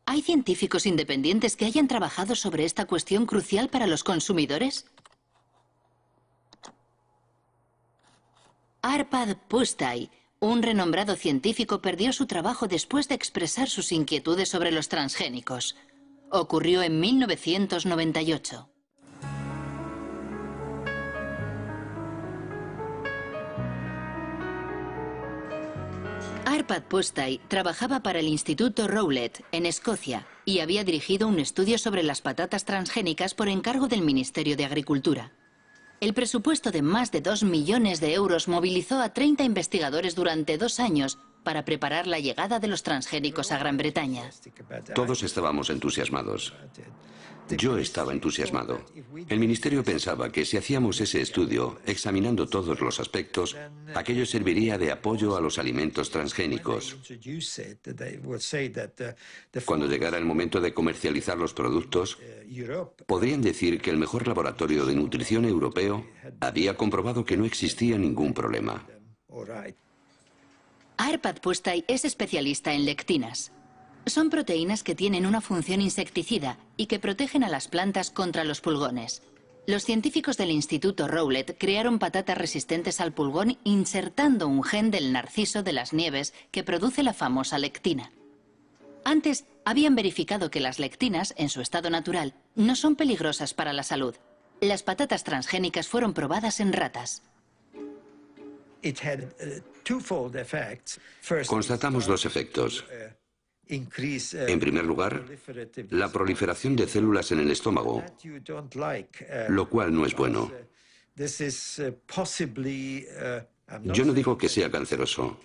¿Hay científicos independientes que hayan trabajado sobre esta cuestión crucial para los consumidores? Arpad Pusztai, un renombrado científico, perdió su trabajo después de expresar sus inquietudes sobre los transgénicos. Ocurrió en 1998. Arpad Pusztai trabajaba para el Instituto Rowlett, en Escocia, y había dirigido un estudio sobre las patatas transgénicas por encargo del Ministerio de Agricultura. El presupuesto de más de 2 millones de euros movilizó a 30 investigadores durante 2 años para preparar la llegada de los transgénicos a Gran Bretaña. Todos estábamos entusiasmados. Yo estaba entusiasmado. El ministerio pensaba que si hacíamos ese estudio, examinando todos los aspectos, aquello serviría de apoyo a los alimentos transgénicos. Cuando llegara el momento de comercializar los productos, podrían decir que el mejor laboratorio de nutrición europeo había comprobado que no existía ningún problema. Arpad Pusztai es especialista en lectinas. Son proteínas que tienen una función insecticida y que protegen a las plantas contra los pulgones. Los científicos del Instituto Rowlett crearon patatas resistentes al pulgón insertando un gen del narciso de las nieves que produce la famosa lectina. Antes habían verificado que las lectinas, en su estado natural, no son peligrosas para la salud. Las patatas transgénicas fueron probadas en ratas. Constatamos 2 efectos. En primer lugar, la proliferación de células en el estómago, lo cual no es bueno. Yo no digo que sea canceroso,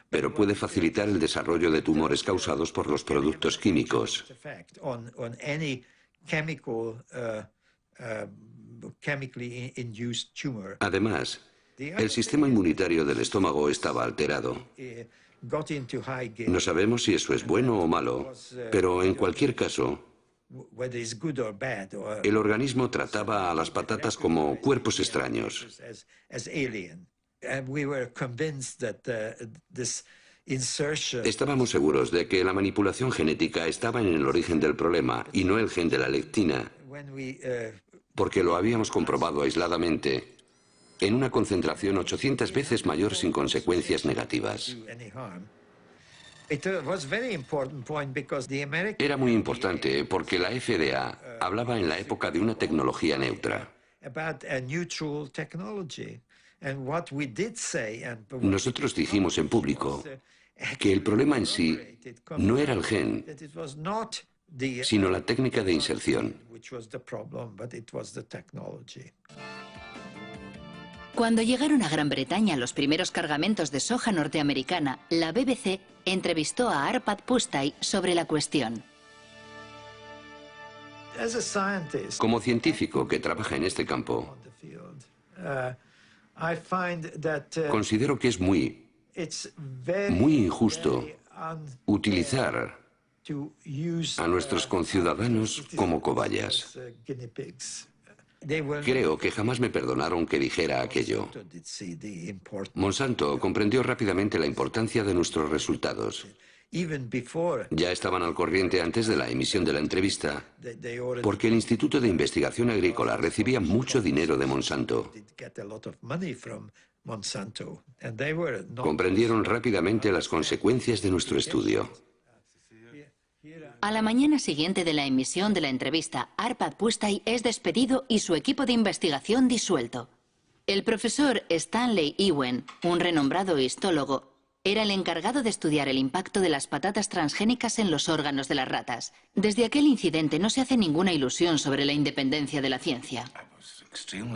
pero puede facilitar el desarrollo de tumores causados por los productos químicos. Además, el sistema inmunitario del estómago estaba alterado. No sabemos si eso es bueno o malo, pero en cualquier caso, el organismo trataba a las patatas como cuerpos extraños. Estábamos seguros de que la manipulación genética estaba en el origen del problema y no el gen de la lectina, porque lo habíamos comprobado aisladamente en una concentración 800 veces mayor sin consecuencias negativas. Era muy importante porque la FDA hablaba en la época de una tecnología neutra. Nosotros dijimos en público que el problema en sí no era el gen, sino la técnica de inserción. Cuando llegaron a Gran Bretaña los primeros cargamentos de soja norteamericana, la BBC entrevistó a Arpad Pusztai sobre la cuestión. Como científico que trabaja en este campo, considero que es muy injusto utilizar a nuestros conciudadanos como cobayas. Creo que jamás me perdonaron que dijera aquello. Monsanto comprendió rápidamente la importancia de nuestros resultados. Ya estaban al corriente antes de la emisión de la entrevista, porque el Instituto de Investigación Agrícola recibía mucho dinero de Monsanto. Comprendieron rápidamente las consecuencias de nuestro estudio. A la mañana siguiente de la emisión de la entrevista, Arpad Pusztai es despedido y su equipo de investigación disuelto. El profesor Stanley Ewen, un renombrado histólogo, era el encargado de estudiar el impacto de las patatas transgénicas en los órganos de las ratas. Desde aquel incidente no se hace ninguna ilusión sobre la independencia de la ciencia.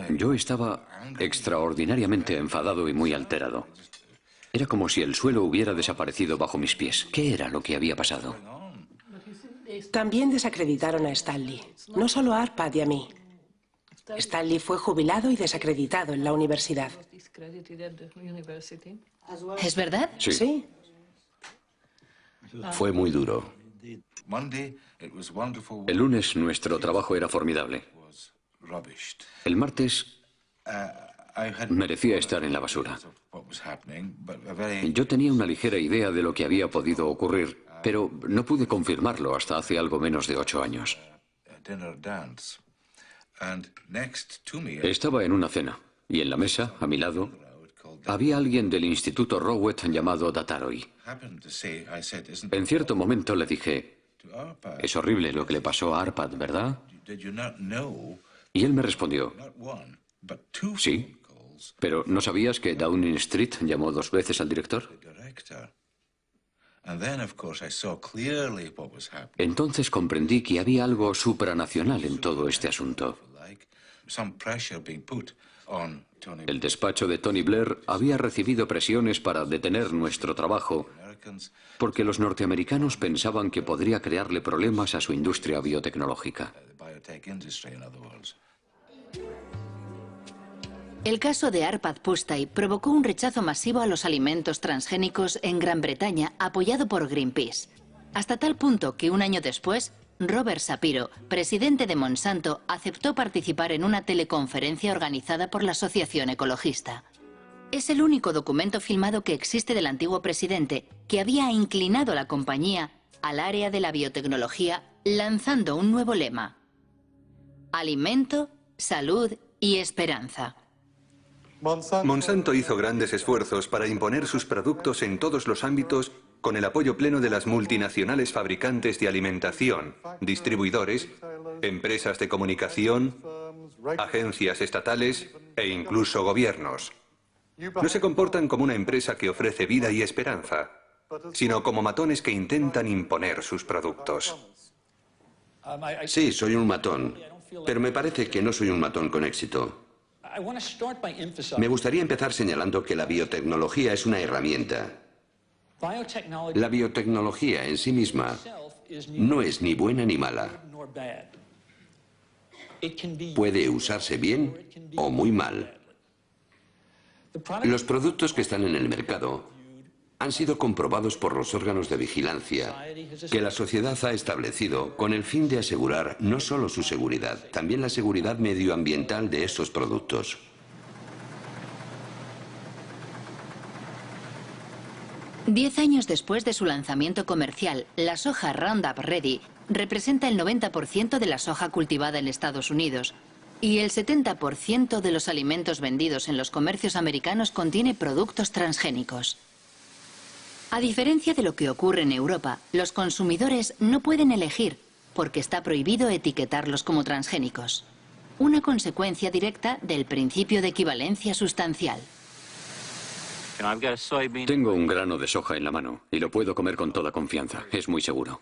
Yo estaba extraordinariamente enfadado y muy alterado. Era como si el suelo hubiera desaparecido bajo mis pies. ¿Qué era lo que había pasado? También desacreditaron a Stanley. No solo a Arpad y a mí. Stanley fue jubilado y desacreditado en la universidad. ¿Es verdad? Sí. Sí. Fue muy duro. El lunes nuestro trabajo era formidable. El martes merecía estar en la basura. Yo tenía una ligera idea de lo que había podido ocurrir, pero no pude confirmarlo hasta hace algo menos de 8 años. Estaba en una cena, y en la mesa, a mi lado, había alguien del Instituto Rowett llamado Dataroi. En cierto momento le dije, es horrible lo que le pasó a Arpad, ¿verdad? Y él me respondió, sí, pero ¿no sabías que Downing Street llamó 2 veces al director? Entonces comprendí que había algo supranacional en todo este asunto. El despacho de Tony Blair había recibido presiones para detener nuestro trabajo porque los norteamericanos pensaban que podría crearle problemas a su industria biotecnológica. El caso de Arpad Pusztai provocó un rechazo masivo a los alimentos transgénicos en Gran Bretaña, apoyado por Greenpeace. Hasta tal punto que un año después, Robert Shapiro, presidente de Monsanto, aceptó participar en una teleconferencia organizada por la Asociación Ecologista. Es el único documento filmado que existe del antiguo presidente que había inclinado la compañía al área de la biotecnología lanzando un nuevo lema: alimento, salud y esperanza. Monsanto hizo grandes esfuerzos para imponer sus productos en todos los ámbitos con el apoyo pleno de las multinacionales fabricantes de alimentación, distribuidores, empresas de comunicación, agencias estatales e incluso gobiernos. No se comportan como una empresa que ofrece vida y esperanza, sino como matones que intentan imponer sus productos. Sí, soy un matón, pero me parece que no soy un matón con éxito. Me gustaría empezar señalando que la biotecnología es una herramienta. La biotecnología en sí misma no es ni buena ni mala. Puede usarse bien o muy mal. Los productos que están en el mercado han sido comprobados por los órganos de vigilancia que la sociedad ha establecido con el fin de asegurar no solo su seguridad, también la seguridad medioambiental de esos productos. Diez años después de su lanzamiento comercial, la soja Roundup Ready representa el 90% de la soja cultivada en Estados Unidos y el 70% de los alimentos vendidos en los comercios americanos contiene productos transgénicos. A diferencia de lo que ocurre en Europa, los consumidores no pueden elegir porque está prohibido etiquetarlos como transgénicos. Una consecuencia directa del principio de equivalencia sustancial. Tengo un grano de soja en la mano y lo puedo comer con toda confianza. Es muy seguro.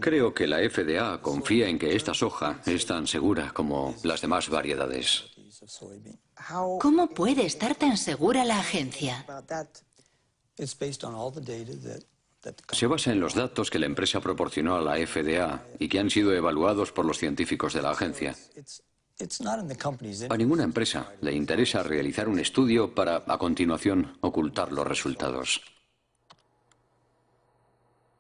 Creo que la FDA confía en que esta soja es tan segura como las demás variedades. ¿Cómo puede estar tan segura la agencia? Se basa en los datos que la empresa proporcionó a la FDA y que han sido evaluados por los científicos de la agencia. A ninguna empresa le interesa realizar un estudio para, a continuación, ocultar los resultados.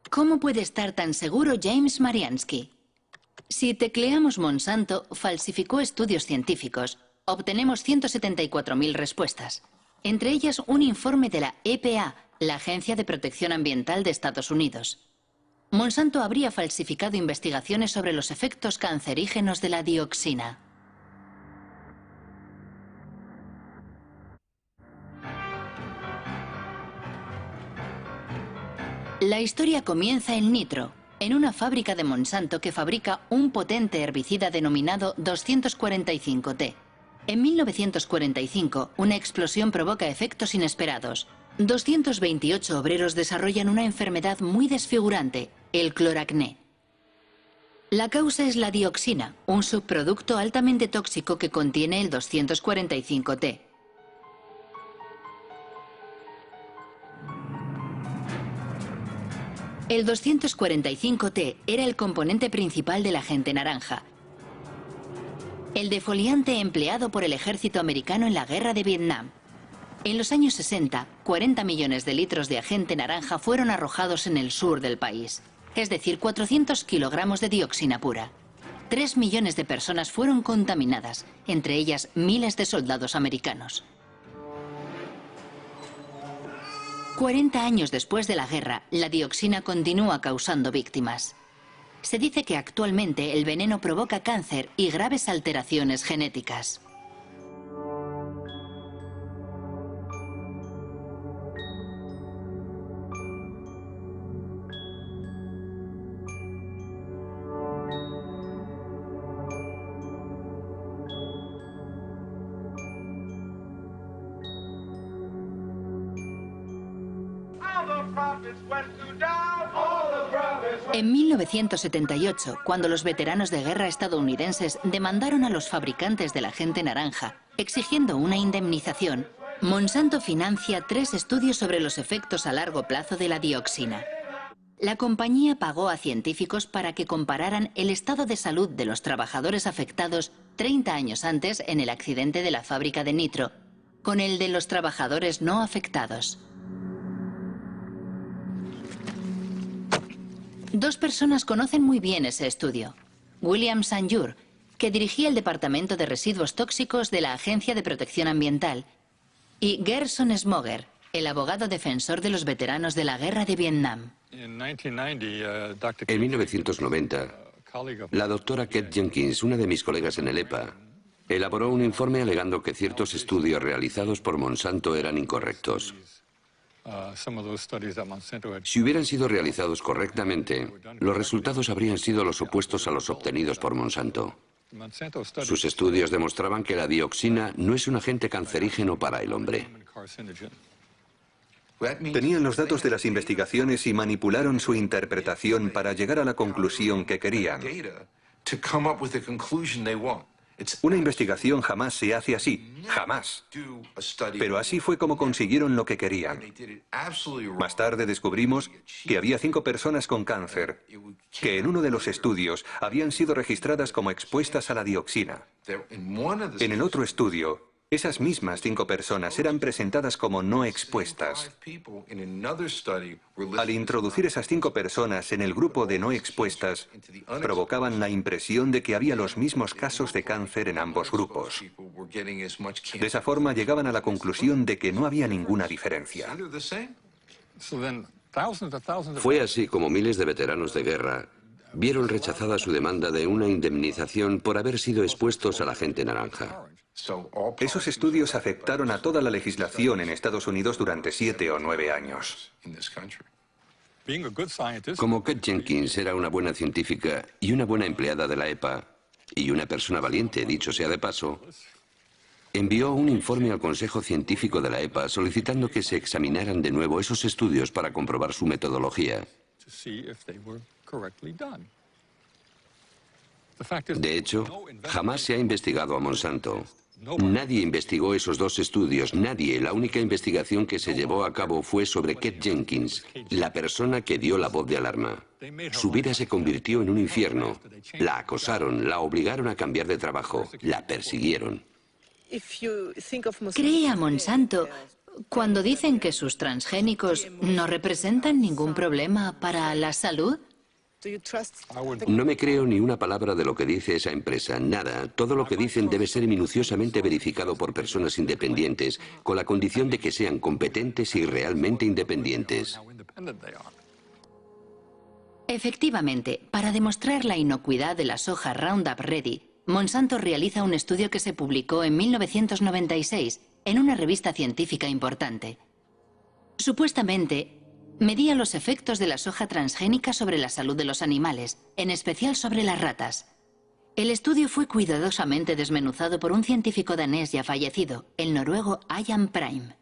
¿Cómo puede estar tan seguro James Mariansky? Si tecleamos Monsanto falsificó estudios científicos, obtenemos 174.000 respuestas. Entre ellas un informe de la EPA, la Agencia de Protección Ambiental de Estados Unidos. Monsanto habría falsificado investigaciones sobre los efectos cancerígenos de la dioxina. La historia comienza en Nitro, en una fábrica de Monsanto que fabrica un potente herbicida denominado 245T. En 1945, una explosión provoca efectos inesperados. 228 obreros desarrollan una enfermedad muy desfigurante, el cloracné. La causa es la dioxina, un subproducto altamente tóxico que contiene el 245T. El 245T era el componente principal del agente naranja, el defoliante empleado por el ejército americano en la guerra de Vietnam. En los años 60, 40 millones de litros de agente naranja fueron arrojados en el sur del país, es decir, 400 kilogramos de dioxina pura. 3 millones de personas fueron contaminadas, entre ellas miles de soldados americanos. 40 años después de la guerra, la dioxina continúa causando víctimas. Se dice que actualmente el veneno provoca cáncer y graves alteraciones genéticas. En 1978, cuando los veteranos de guerra estadounidenses demandaron a los fabricantes del agente naranja, exigiendo una indemnización, Monsanto financia 3 estudios sobre los efectos a largo plazo de la dioxina. La compañía pagó a científicos para que compararan el estado de salud de los trabajadores afectados 30 años antes en el accidente de la fábrica de nitro, con el de los trabajadores no afectados. 2 personas conocen muy bien ese estudio. William Sanjur, que dirigía el Departamento de Residuos Tóxicos de la Agencia de Protección Ambiental, y Gerson Smoger, el abogado defensor de los veteranos de la guerra de Vietnam. En 1990, la doctora Kate Jenkins, una de mis colegas en el EPA, elaboró un informe alegando que ciertos estudios realizados por Monsanto eran incorrectos. Si hubieran sido realizados correctamente, los resultados habrían sido los opuestos a los obtenidos por Monsanto. Sus estudios demostraban que la dioxina no es un agente cancerígeno para el hombre. Tenían los datos de las investigaciones y manipularon su interpretación para llegar a la conclusión que querían. Una investigación jamás se hace así, jamás. Pero así fue como consiguieron lo que querían. Más tarde descubrimos que había 5 personas con cáncer, que en uno de los estudios habían sido registradas como expuestas a la dioxina. En el otro estudio, esas mismas 5 personas eran presentadas como no expuestas. Al introducir esas 5 personas en el grupo de no expuestas, provocaban la impresión de que había los mismos casos de cáncer en ambos grupos. De esa forma llegaban a la conclusión de que no había ninguna diferencia. Fue así como miles de veteranos de guerra vieron rechazada su demanda de una indemnización por haber sido expuestos al agente naranja. Esos estudios afectaron a toda la legislación en Estados Unidos durante 7 o 9 años. Como Kate Jenkins era una buena científica y una buena empleada de la EPA, y una persona valiente, dicho sea de paso, envió un informe al Consejo Científico de la EPA solicitando que se examinaran de nuevo esos estudios para comprobar su metodología. De hecho, jamás se ha investigado a Monsanto. Nadie investigó esos 2 estudios, nadie. La única investigación que se llevó a cabo fue sobre Kate Jenkins, la persona que dio la voz de alarma. Su vida se convirtió en un infierno. La acosaron, la obligaron a cambiar de trabajo, la persiguieron. ¿Cree a Monsanto cuando dicen que sus transgénicos no representan ningún problema para la salud? No me creo ni una palabra de lo que dice esa empresa, nada. Todo lo que dicen debe ser minuciosamente verificado por personas independientes, con la condición de que sean competentes y realmente independientes. Efectivamente, para demostrar la inocuidad de la soja Roundup Ready, Monsanto realiza un estudio que se publicó en 1996 en una revista científica importante. Supuestamente, medía los efectos de la soja transgénica sobre la salud de los animales, en especial sobre las ratas. El estudio fue cuidadosamente desmenuzado por un científico danés ya fallecido, el noruego Ian Prime.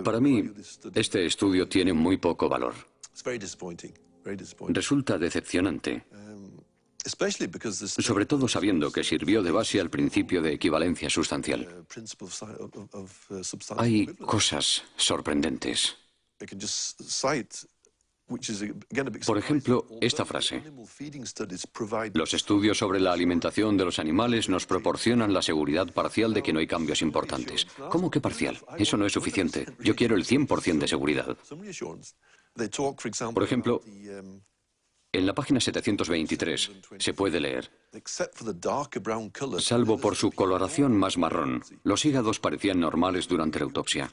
Para mí, este estudio tiene muy poco valor. Resulta decepcionante, sobre todo sabiendo que sirvió de base al principio de equivalencia sustancial. Hay cosas sorprendentes. Por ejemplo, esta frase: los estudios sobre la alimentación de los animales nos proporcionan la seguridad parcial de que no hay cambios importantes. ¿Cómo que parcial? Eso no es suficiente. Yo quiero el 100% de seguridad. Por ejemplo, en la página 723 se puede leer: salvo por su coloración más marrón, los hígados parecían normales durante la autopsia.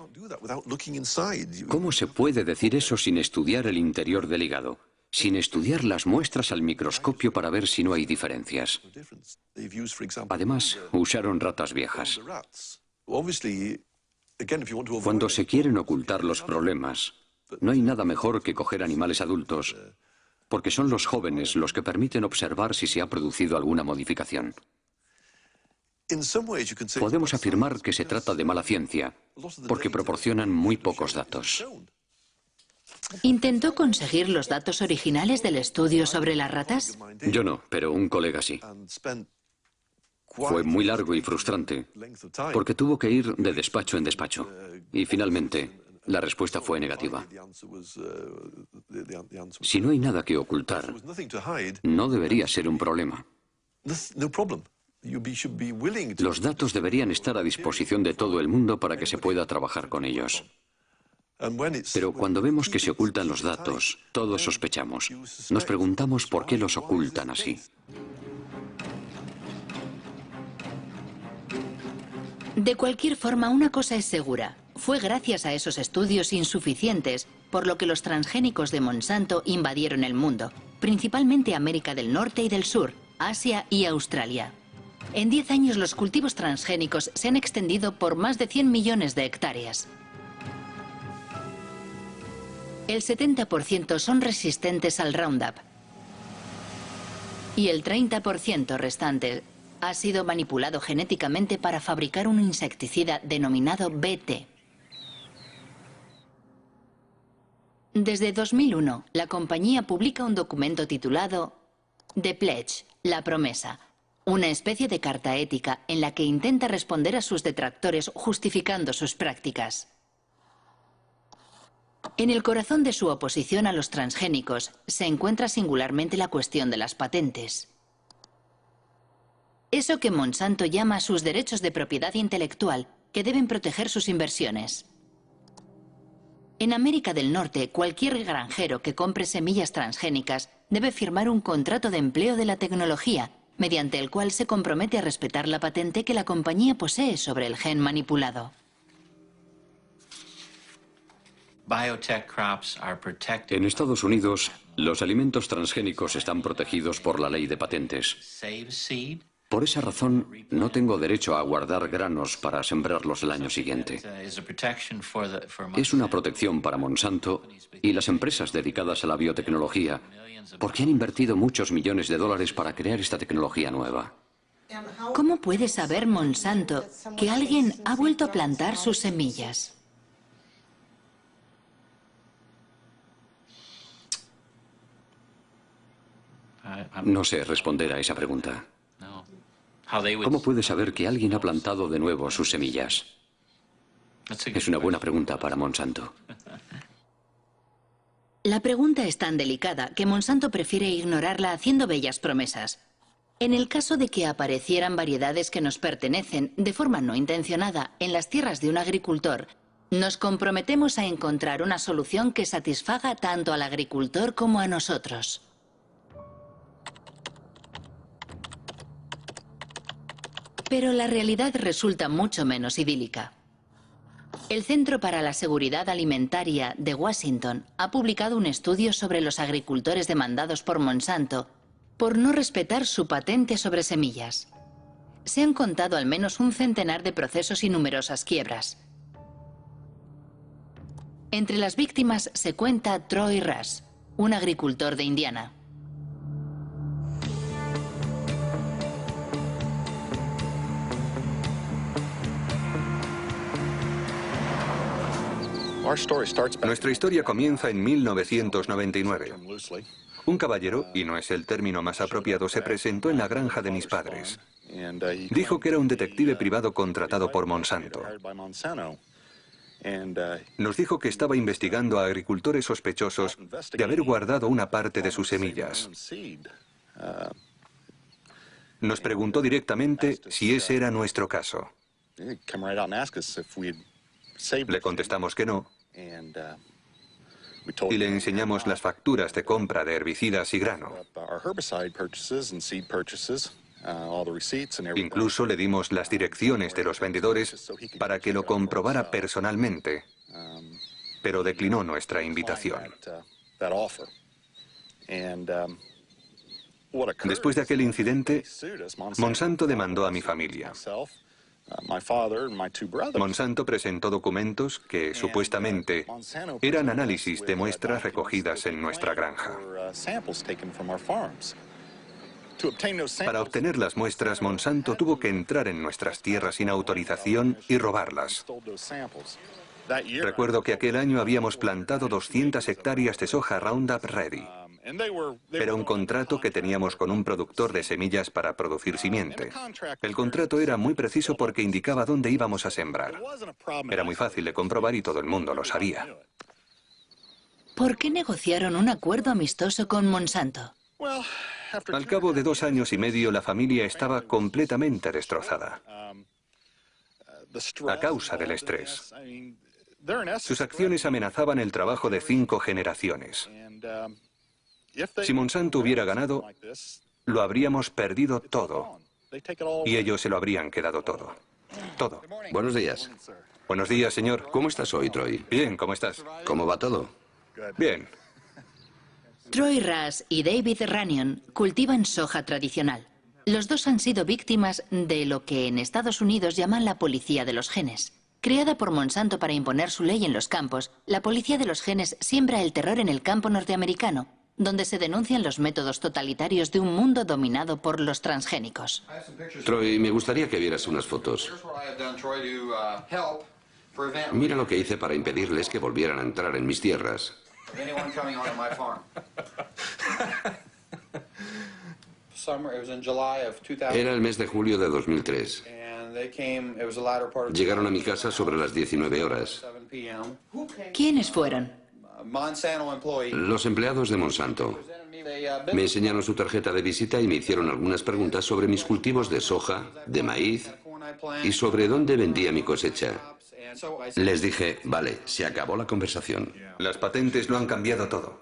¿Cómo se puede decir eso sin estudiar el interior del hígado? Sin estudiar las muestras al microscopio para ver si no hay diferencias. Además, usaron ratas viejas. Cuando se quieren ocultar los problemas, no hay nada mejor que coger animales adultos, porque son los jóvenes los que permiten observar si se ha producido alguna modificación. Podemos afirmar que se trata de mala ciencia, porque proporcionan muy pocos datos. ¿Intentó conseguir los datos originales del estudio sobre las ratas? Yo no, pero un colega sí. Fue muy largo y frustrante, porque tuvo que ir de despacho en despacho. Y finalmente, la respuesta fue negativa. Si no hay nada que ocultar, no debería ser un problema. Los datos deberían estar a disposición de todo el mundo para que se pueda trabajar con ellos. Pero cuando vemos que se ocultan los datos, todos sospechamos. Nos preguntamos por qué los ocultan así. De cualquier forma, una cosa es segura. Fue gracias a esos estudios insuficientes por lo que los transgénicos de Monsanto invadieron el mundo, principalmente América del Norte y del Sur, Asia y Australia. En 10 años los cultivos transgénicos se han extendido por más de 100 millones de hectáreas. El 70% son resistentes al Roundup y el 30% restante ha sido manipulado genéticamente para fabricar un insecticida denominado BT. Desde 2001, la compañía publica un documento titulado The Pledge, la promesa, una especie de carta ética en la que intenta responder a sus detractores justificando sus prácticas. En el corazón de su oposición a los transgénicos se encuentra singularmente la cuestión de las patentes. Eso que Monsanto llama sus derechos de propiedad intelectual, que deben proteger sus inversiones. En América del Norte, cualquier granjero que compre semillas transgénicas debe firmar un contrato de empleo de la tecnología, mediante el cual se compromete a respetar la patente que la compañía posee sobre el gen manipulado. En Estados Unidos, los alimentos transgénicos están protegidos por la ley de patentes. Por esa razón, no tengo derecho a guardar granos para sembrarlos el año siguiente. Es una protección para Monsanto y las empresas dedicadas a la biotecnología, porque han invertido muchos millones de dólares para crear esta tecnología nueva. ¿Cómo puede saber Monsanto que alguien ha vuelto a plantar sus semillas? No sé responder a esa pregunta. ¿Cómo puede saber que alguien ha plantado de nuevo sus semillas? Es una buena pregunta para Monsanto. La pregunta es tan delicada que Monsanto prefiere ignorarla haciendo bellas promesas. En el caso de que aparecieran variedades que nos pertenecen de forma no intencionada en las tierras de un agricultor, nos comprometemos a encontrar una solución que satisfaga tanto al agricultor como a nosotros. Pero la realidad resulta mucho menos idílica. El Centro para la Seguridad Alimentaria de Washington ha publicado un estudio sobre los agricultores demandados por Monsanto por no respetar su patente sobre semillas. Se han contado al menos un centenar de procesos y numerosas quiebras. Entre las víctimas se cuenta Troy Rush, un agricultor de Indiana. Nuestra historia comienza en 1999. Un caballero, y no es el término más apropiado, se presentó en la granja de mis padres. Dijo que era un detective privado contratado por Monsanto. Nos dijo que estaba investigando a agricultores sospechosos de haber guardado una parte de sus semillas. Nos preguntó directamente si ese era nuestro caso. Le contestamos que no, y le enseñamos las facturas de compra de herbicidas y grano. Incluso le dimos las direcciones de los vendedores para que lo comprobara personalmente, pero declinó nuestra invitación. Después de aquel incidente, Monsanto demandó a mi familia. Monsanto presentó documentos que, supuestamente, eran análisis de muestras recogidas en nuestra granja. Para obtener las muestras, Monsanto tuvo que entrar en nuestras tierras sin autorización y robarlas. Recuerdo que aquel año habíamos plantado 200 hectáreas de soja Roundup Ready. Era un contrato que teníamos con un productor de semillas para producir simiente. El contrato era muy preciso porque indicaba dónde íbamos a sembrar. Era muy fácil de comprobar y todo el mundo lo sabía. ¿Por qué negociaron un acuerdo amistoso con Monsanto? Al cabo de 2 años y medio, la familia estaba completamente destrozada a causa del estrés. Sus acciones amenazaban el trabajo de 5 generaciones. Si Monsanto hubiera ganado, lo habríamos perdido todo. Y ellos se lo habrían quedado todo. Todo. Buenos días. Buenos días, señor. ¿Cómo estás hoy, Troy? Bien, ¿cómo estás? ¿Cómo va todo? Bien. Troy Rush y David Runyon cultivan soja tradicional. Los dos han sido víctimas de lo que en Estados Unidos llaman la policía de los genes. Creada por Monsanto para imponer su ley en los campos, la policía de los genes siembra el terror en el campo norteamericano, donde se denuncian los métodos totalitarios de un mundo dominado por los transgénicos. Troy, me gustaría que vieras unas fotos. Mira lo que hice para impedirles que volvieran a entrar en mis tierras. Era el mes de julio de 2003. Llegaron a mi casa sobre las 19 horas. ¿Quiénes fueron? Los empleados de Monsanto. Me enseñaron su tarjeta de visita y me hicieron algunas preguntas sobre mis cultivos de soja, de maíz y sobre dónde vendía mi cosecha. Les dije, vale, se acabó la conversación. Las patentes lo han cambiado todo.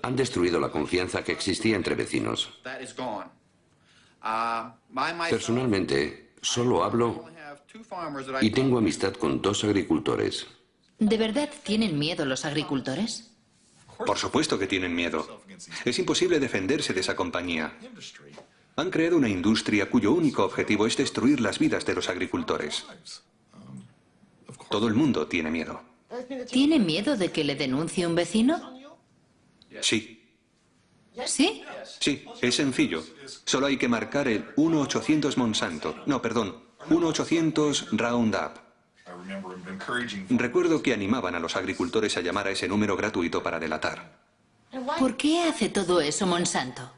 Han destruido la confianza que existía entre vecinos. Personalmente, solo hablo y tengo amistad con 2 agricultores. ¿De verdad tienen miedo los agricultores? Por supuesto que tienen miedo. Es imposible defenderse de esa compañía. Han creado una industria cuyo único objetivo es destruir las vidas de los agricultores. Todo el mundo tiene miedo. ¿Tiene miedo de que le denuncie un vecino? Sí. ¿Sí? Sí, es sencillo. Solo hay que marcar el 1-800 Monsanto. No, perdón, 1-800 Roundup. Recuerdo que animaban a los agricultores a llamar a ese número gratuito para delatar. ¿Por qué hace todo eso Monsanto?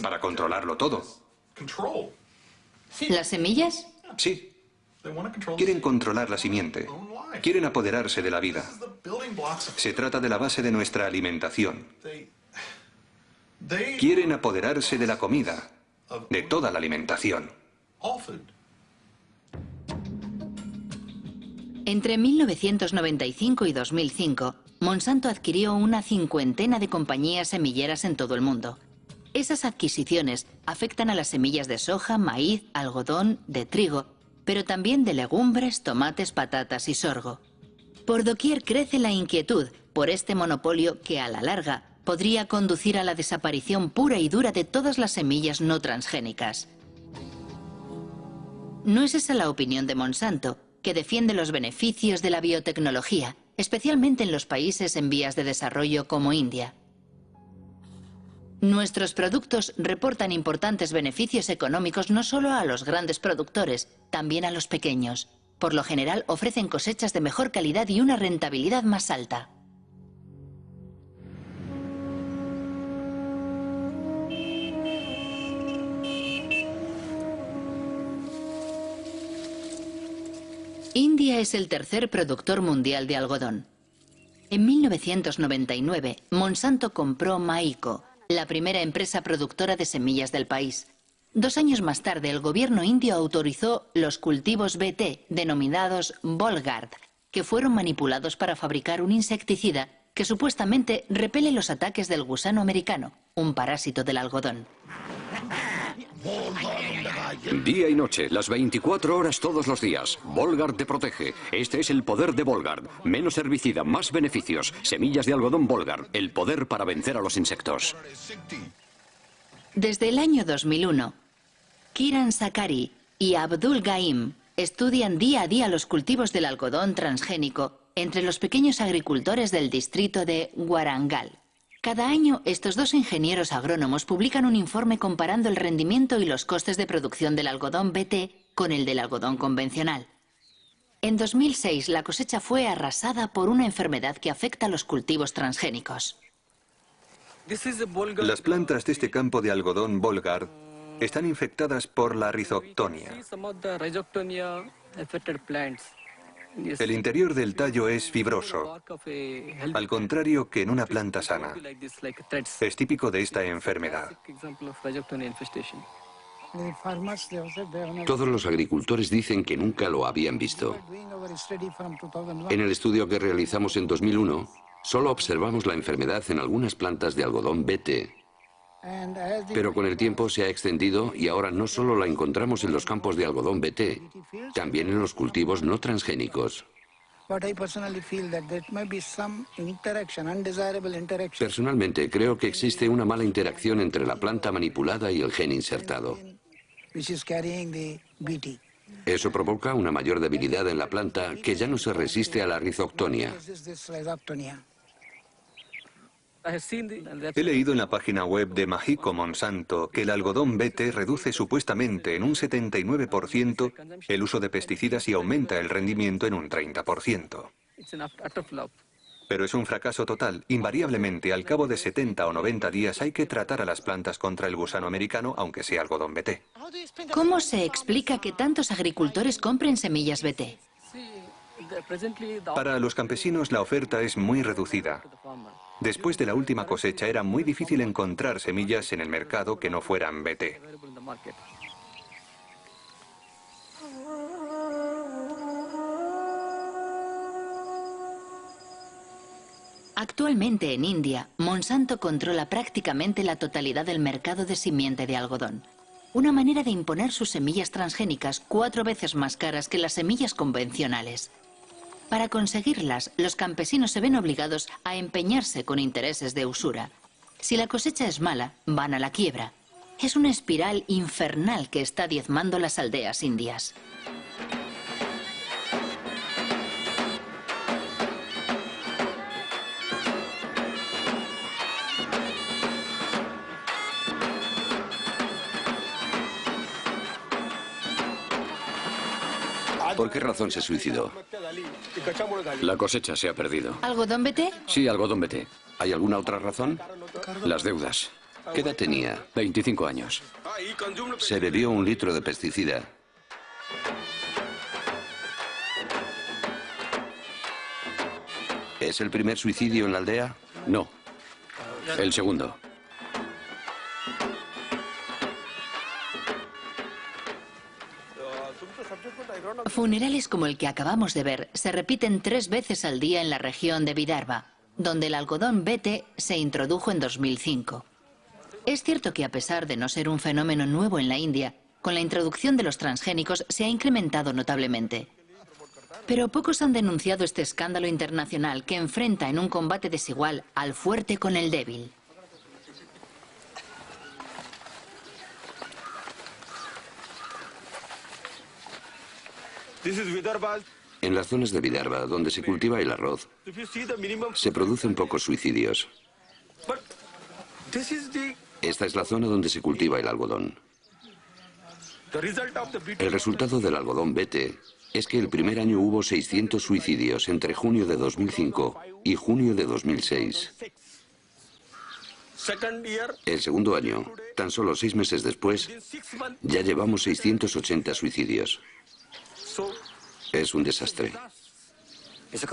Para controlarlo todo. ¿Las semillas? Sí. Quieren controlar la simiente. Quieren apoderarse de la vida. Se trata de la base de nuestra alimentación. Quieren apoderarse de la comida, de toda la alimentación. Entre 1995 y 2005, Monsanto adquirió una 50 de compañías semilleras en todo el mundo. Esas adquisiciones afectan a las semillas de soja, maíz, algodón, de trigo, pero también de legumbres, tomates, patatas y sorgo. Por doquier crece la inquietud por este monopolio que, a la larga, podría conducir a la desaparición pura y dura de todas las semillas no transgénicas. No es esa la opinión de Monsanto, que defiende los beneficios de la biotecnología, especialmente en los países en vías de desarrollo como India. Nuestros productos reportan importantes beneficios económicos no solo a los grandes productores, también a los pequeños. Por lo general ofrecen cosechas de mejor calidad y una rentabilidad más alta. India es el tercer productor mundial de algodón. En 1999, Monsanto compró Maiko, la primera empresa productora de semillas del país. 2 años más tarde, el gobierno indio autorizó los cultivos BT, denominados Bollgard, que fueron manipulados para fabricar un insecticida que supuestamente repele los ataques del gusano americano, un parásito del algodón. Día y noche, las 24 horas todos los días. Bollgard te protege. Este es el poder de Bollgard. Menos herbicida, más beneficios. Semillas de algodón Bollgard. El poder para vencer a los insectos. Desde el año 2001, Kiran Sakari y Abdul Gaim estudian día a día los cultivos del algodón transgénico entre los pequeños agricultores del distrito de Warangal. Cada año, estos 2 ingenieros agrónomos publican un informe comparando el rendimiento y los costes de producción del algodón BT con el del algodón convencional. En 2006, la cosecha fue arrasada por una enfermedad que afecta a los cultivos transgénicos. Las plantas de este campo de algodón Bollgard están infectadas por la Rhizoctonia. El interior del tallo es fibroso, al contrario que en una planta sana. Es típico de esta enfermedad. Todos los agricultores dicen que nunca lo habían visto. En el estudio que realizamos en 2001, solo observamos la enfermedad en algunas plantas de algodón BT. Pero con el tiempo se ha extendido y ahora no solo la encontramos en los campos de algodón BT, también en los cultivos no transgénicos. Personalmente creo que existe una mala interacción entre la planta manipulada y el gen insertado. Eso provoca una mayor debilidad en la planta que ya no se resiste a la Rhizoctonia. He leído en la página web de Mahiko Monsanto que el algodón BT reduce supuestamente en un 79% el uso de pesticidas y aumenta el rendimiento en un 30%. Pero es un fracaso total. Invariablemente, al cabo de 70 o 90 días hay que tratar a las plantas contra el gusano americano, aunque sea algodón BT. ¿Cómo se explica que tantos agricultores compren semillas BT? Para los campesinos la oferta es muy reducida. Después de la última cosecha era muy difícil encontrar semillas en el mercado que no fueran BT. Actualmente en India, Monsanto controla prácticamente la totalidad del mercado de simiente de algodón. Una manera de imponer sus semillas transgénicas 4 veces más caras que las semillas convencionales. Para conseguirlas, los campesinos se ven obligados a empeñarse con intereses de usura. Si la cosecha es mala, van a la quiebra. Es una espiral infernal que está diezmando las aldeas indias. ¿Por qué razón se suicidó? La cosecha se ha perdido. ¿Algodón BT? Sí, algodón BT. ¿Hay alguna otra razón? Las deudas. ¿Qué edad tenía? 25 años. Se bebió 1 litro de pesticida. ¿Es el primer suicidio en la aldea? No. El segundo. Funerales como el que acabamos de ver se repiten 3 veces al día en la región de Vidarbha, donde el algodón BT se introdujo en 2005. Es cierto que a pesar de no ser un fenómeno nuevo en la India, con la introducción de los transgénicos se ha incrementado notablemente. Pero pocos han denunciado este escándalo internacional que enfrenta en un combate desigual al fuerte con el débil. En las zonas de Vidarbha, donde se cultiva el arroz, se producen pocos suicidios. Esta es la zona donde se cultiva el algodón. El resultado del algodón BT es que el primer año hubo 600 suicidios entre junio de 2005 y junio de 2006. El segundo año, tan solo 6 meses después, ya llevamos 680 suicidios. Es un desastre.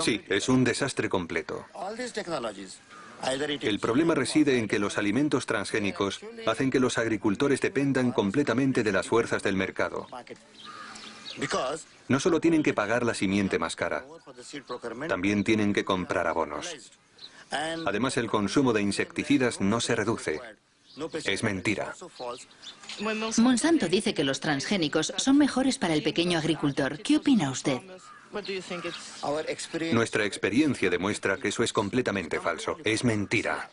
Sí, es un desastre completo. El problema reside en que los alimentos transgénicos hacen que los agricultores dependan completamente de las fuerzas del mercado. No solo tienen que pagar la simiente más cara, también tienen que comprar abonos. Además, el consumo de insecticidas no se reduce. Es mentira. Monsanto dice que los transgénicos son mejores para el pequeño agricultor. ¿Qué opina usted? Nuestra experiencia demuestra que eso es completamente falso. Es mentira.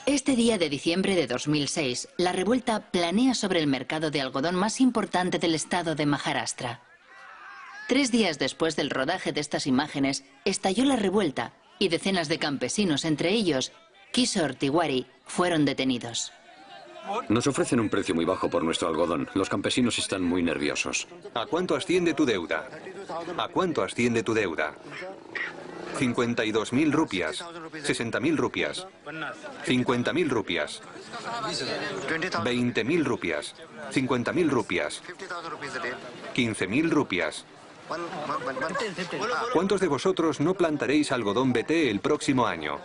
Este día de diciembre de 2006, la revuelta planea sobre el mercado de algodón más importante del estado de Maharashtra. 3 días después del rodaje de estas imágenes, estalló la revuelta y decenas de campesinos, entre ellos Kishore Tiwari, fueron detenidos. Nos ofrecen un precio muy bajo por nuestro algodón. Los campesinos están muy nerviosos. ¿A cuánto asciende tu deuda? ¿A cuánto asciende tu deuda? 52.000 rupias, 60.000 rupias, 50.000 rupias, 20.000 rupias, 50.000 rupias, 15.000 rupias. ¿Cuántos de vosotros no plantaréis algodón BT el próximo año?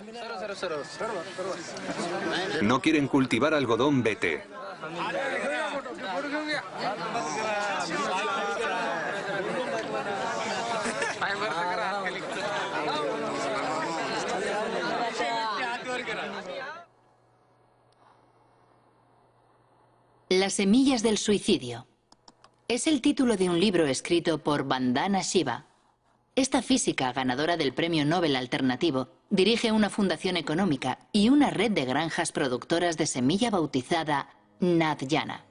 No quieren cultivar algodón BT. Las semillas del suicidio. Es el título de un libro escrito por Vandana Shiva. Esta física, ganadora del Premio Nobel Alternativo, dirige una fundación económica y una red de granjas productoras de semilla bautizada Nadyana.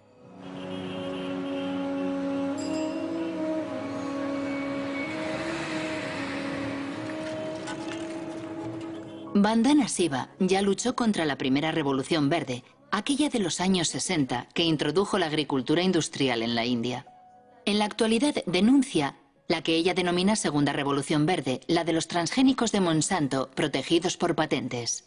Vandana Shiva ya luchó contra la primera revolución verde, aquella de los años 60 que introdujo la agricultura industrial en la India. En la actualidad denuncia la que ella denomina Segunda Revolución Verde, la de los transgénicos de Monsanto protegidos por patentes.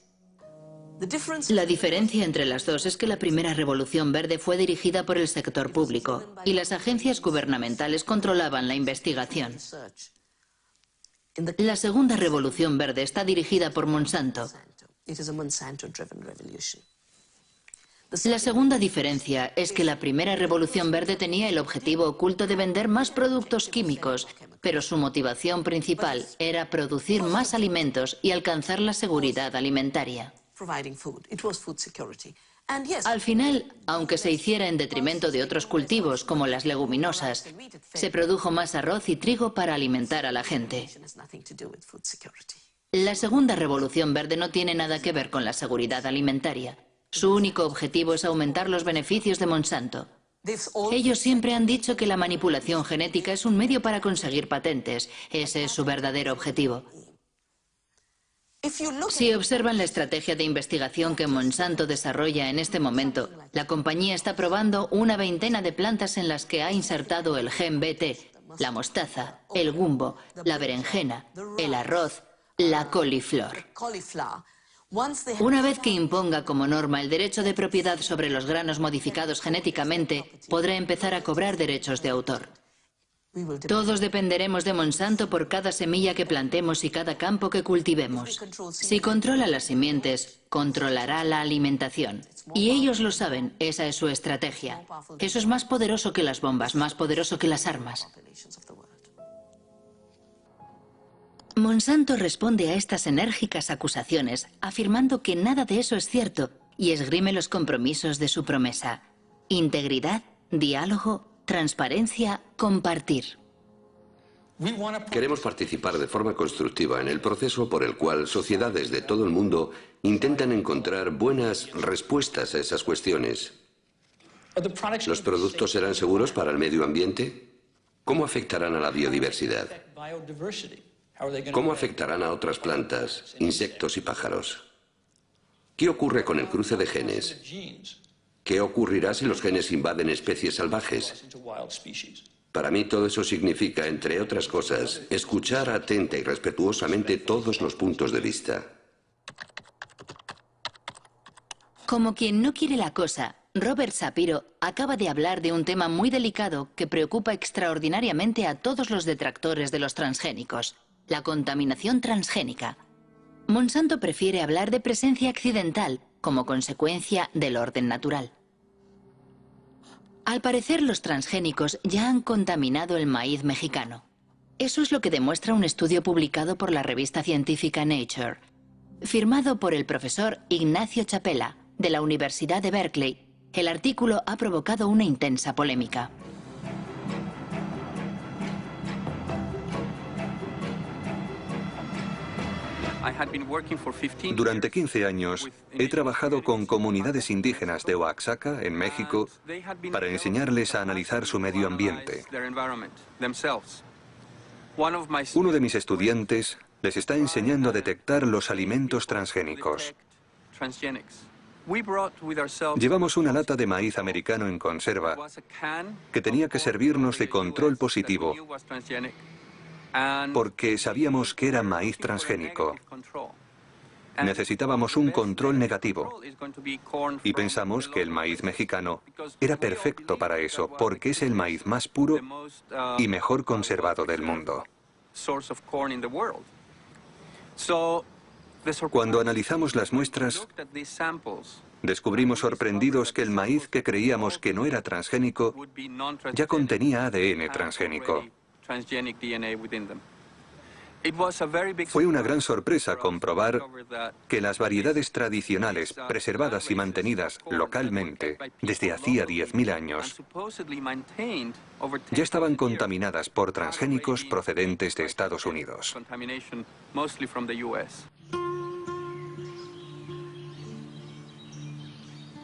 La diferencia entre las dos es que la primera Revolución Verde fue dirigida por el sector público y las agencias gubernamentales controlaban la investigación. La Segunda Revolución Verde está dirigida por Monsanto. La segunda diferencia es que la primera Revolución Verde tenía el objetivo oculto de vender más productos químicos, pero su motivación principal era producir más alimentos y alcanzar la seguridad alimentaria. Al final, aunque se hiciera en detrimento de otros cultivos como las leguminosas, se produjo más arroz y trigo para alimentar a la gente. La segunda Revolución Verde no tiene nada que ver con la seguridad alimentaria. Su único objetivo es aumentar los beneficios de Monsanto. Ellos siempre han dicho que la manipulación genética es un medio para conseguir patentes. Ese es su verdadero objetivo. Si observan la estrategia de investigación que Monsanto desarrolla en este momento, la compañía está probando una veintena de plantas en las que ha insertado el gen BT, la mostaza, el gumbo, la berenjena, el arroz, la coliflor. Una vez que imponga como norma el derecho de propiedad sobre los granos modificados genéticamente, podrá empezar a cobrar derechos de autor. Todos dependeremos de Monsanto por cada semilla que plantemos y cada campo que cultivemos. Si controla las simientes, controlará la alimentación. Y ellos lo saben, esa es su estrategia. Eso es más poderoso que las bombas, más poderoso que las armas. Monsanto responde a estas enérgicas acusaciones afirmando que nada de eso es cierto y esgrime los compromisos de su promesa: integridad, diálogo, transparencia, compartir. Queremos participar de forma constructiva en el proceso por el cual sociedades de todo el mundo intentan encontrar buenas respuestas a esas cuestiones. ¿Los productos serán seguros para el medio ambiente? ¿Cómo afectarán a la biodiversidad? ¿Cómo afectarán a otras plantas, insectos y pájaros? ¿Qué ocurre con el cruce de genes? ¿Qué ocurrirá si los genes invaden especies salvajes? Para mí todo eso significa, entre otras cosas, escuchar atenta y respetuosamente todos los puntos de vista. Como quien no quiere la cosa, Robert Shapiro acaba de hablar de un tema muy delicado que preocupa extraordinariamente a todos los detractores de los transgénicos: la contaminación transgénica. Monsanto prefiere hablar de presencia accidental como consecuencia del orden natural. Al parecer, los transgénicos ya han contaminado el maíz mexicano. Eso es lo que demuestra un estudio publicado por la revista científica Nature, firmado por el profesor Ignacio Chapela, de la Universidad de Berkeley. El artículo ha provocado una intensa polémica. Durante 15 años he trabajado con comunidades indígenas de Oaxaca, en México, para enseñarles a analizar su medio ambiente. Uno de mis estudiantes les está enseñando a detectar los alimentos transgénicos. Llevamos una lata de maíz americano en conserva que tenía que servirnos de control positivo porque sabíamos que era maíz transgénico. Necesitábamos un control negativo y pensamos que el maíz mexicano era perfecto para eso, porque es el maíz más puro y mejor conservado del mundo. Cuando analizamos las muestras, descubrimos sorprendidos que el maíz que creíamos que no era transgénico ya contenía ADN transgénico. Fue una gran sorpresa comprobar que las variedades tradicionales, preservadas y mantenidas localmente desde hacía 10.000 años, ya estaban contaminadas por transgénicos procedentes de Estados Unidos.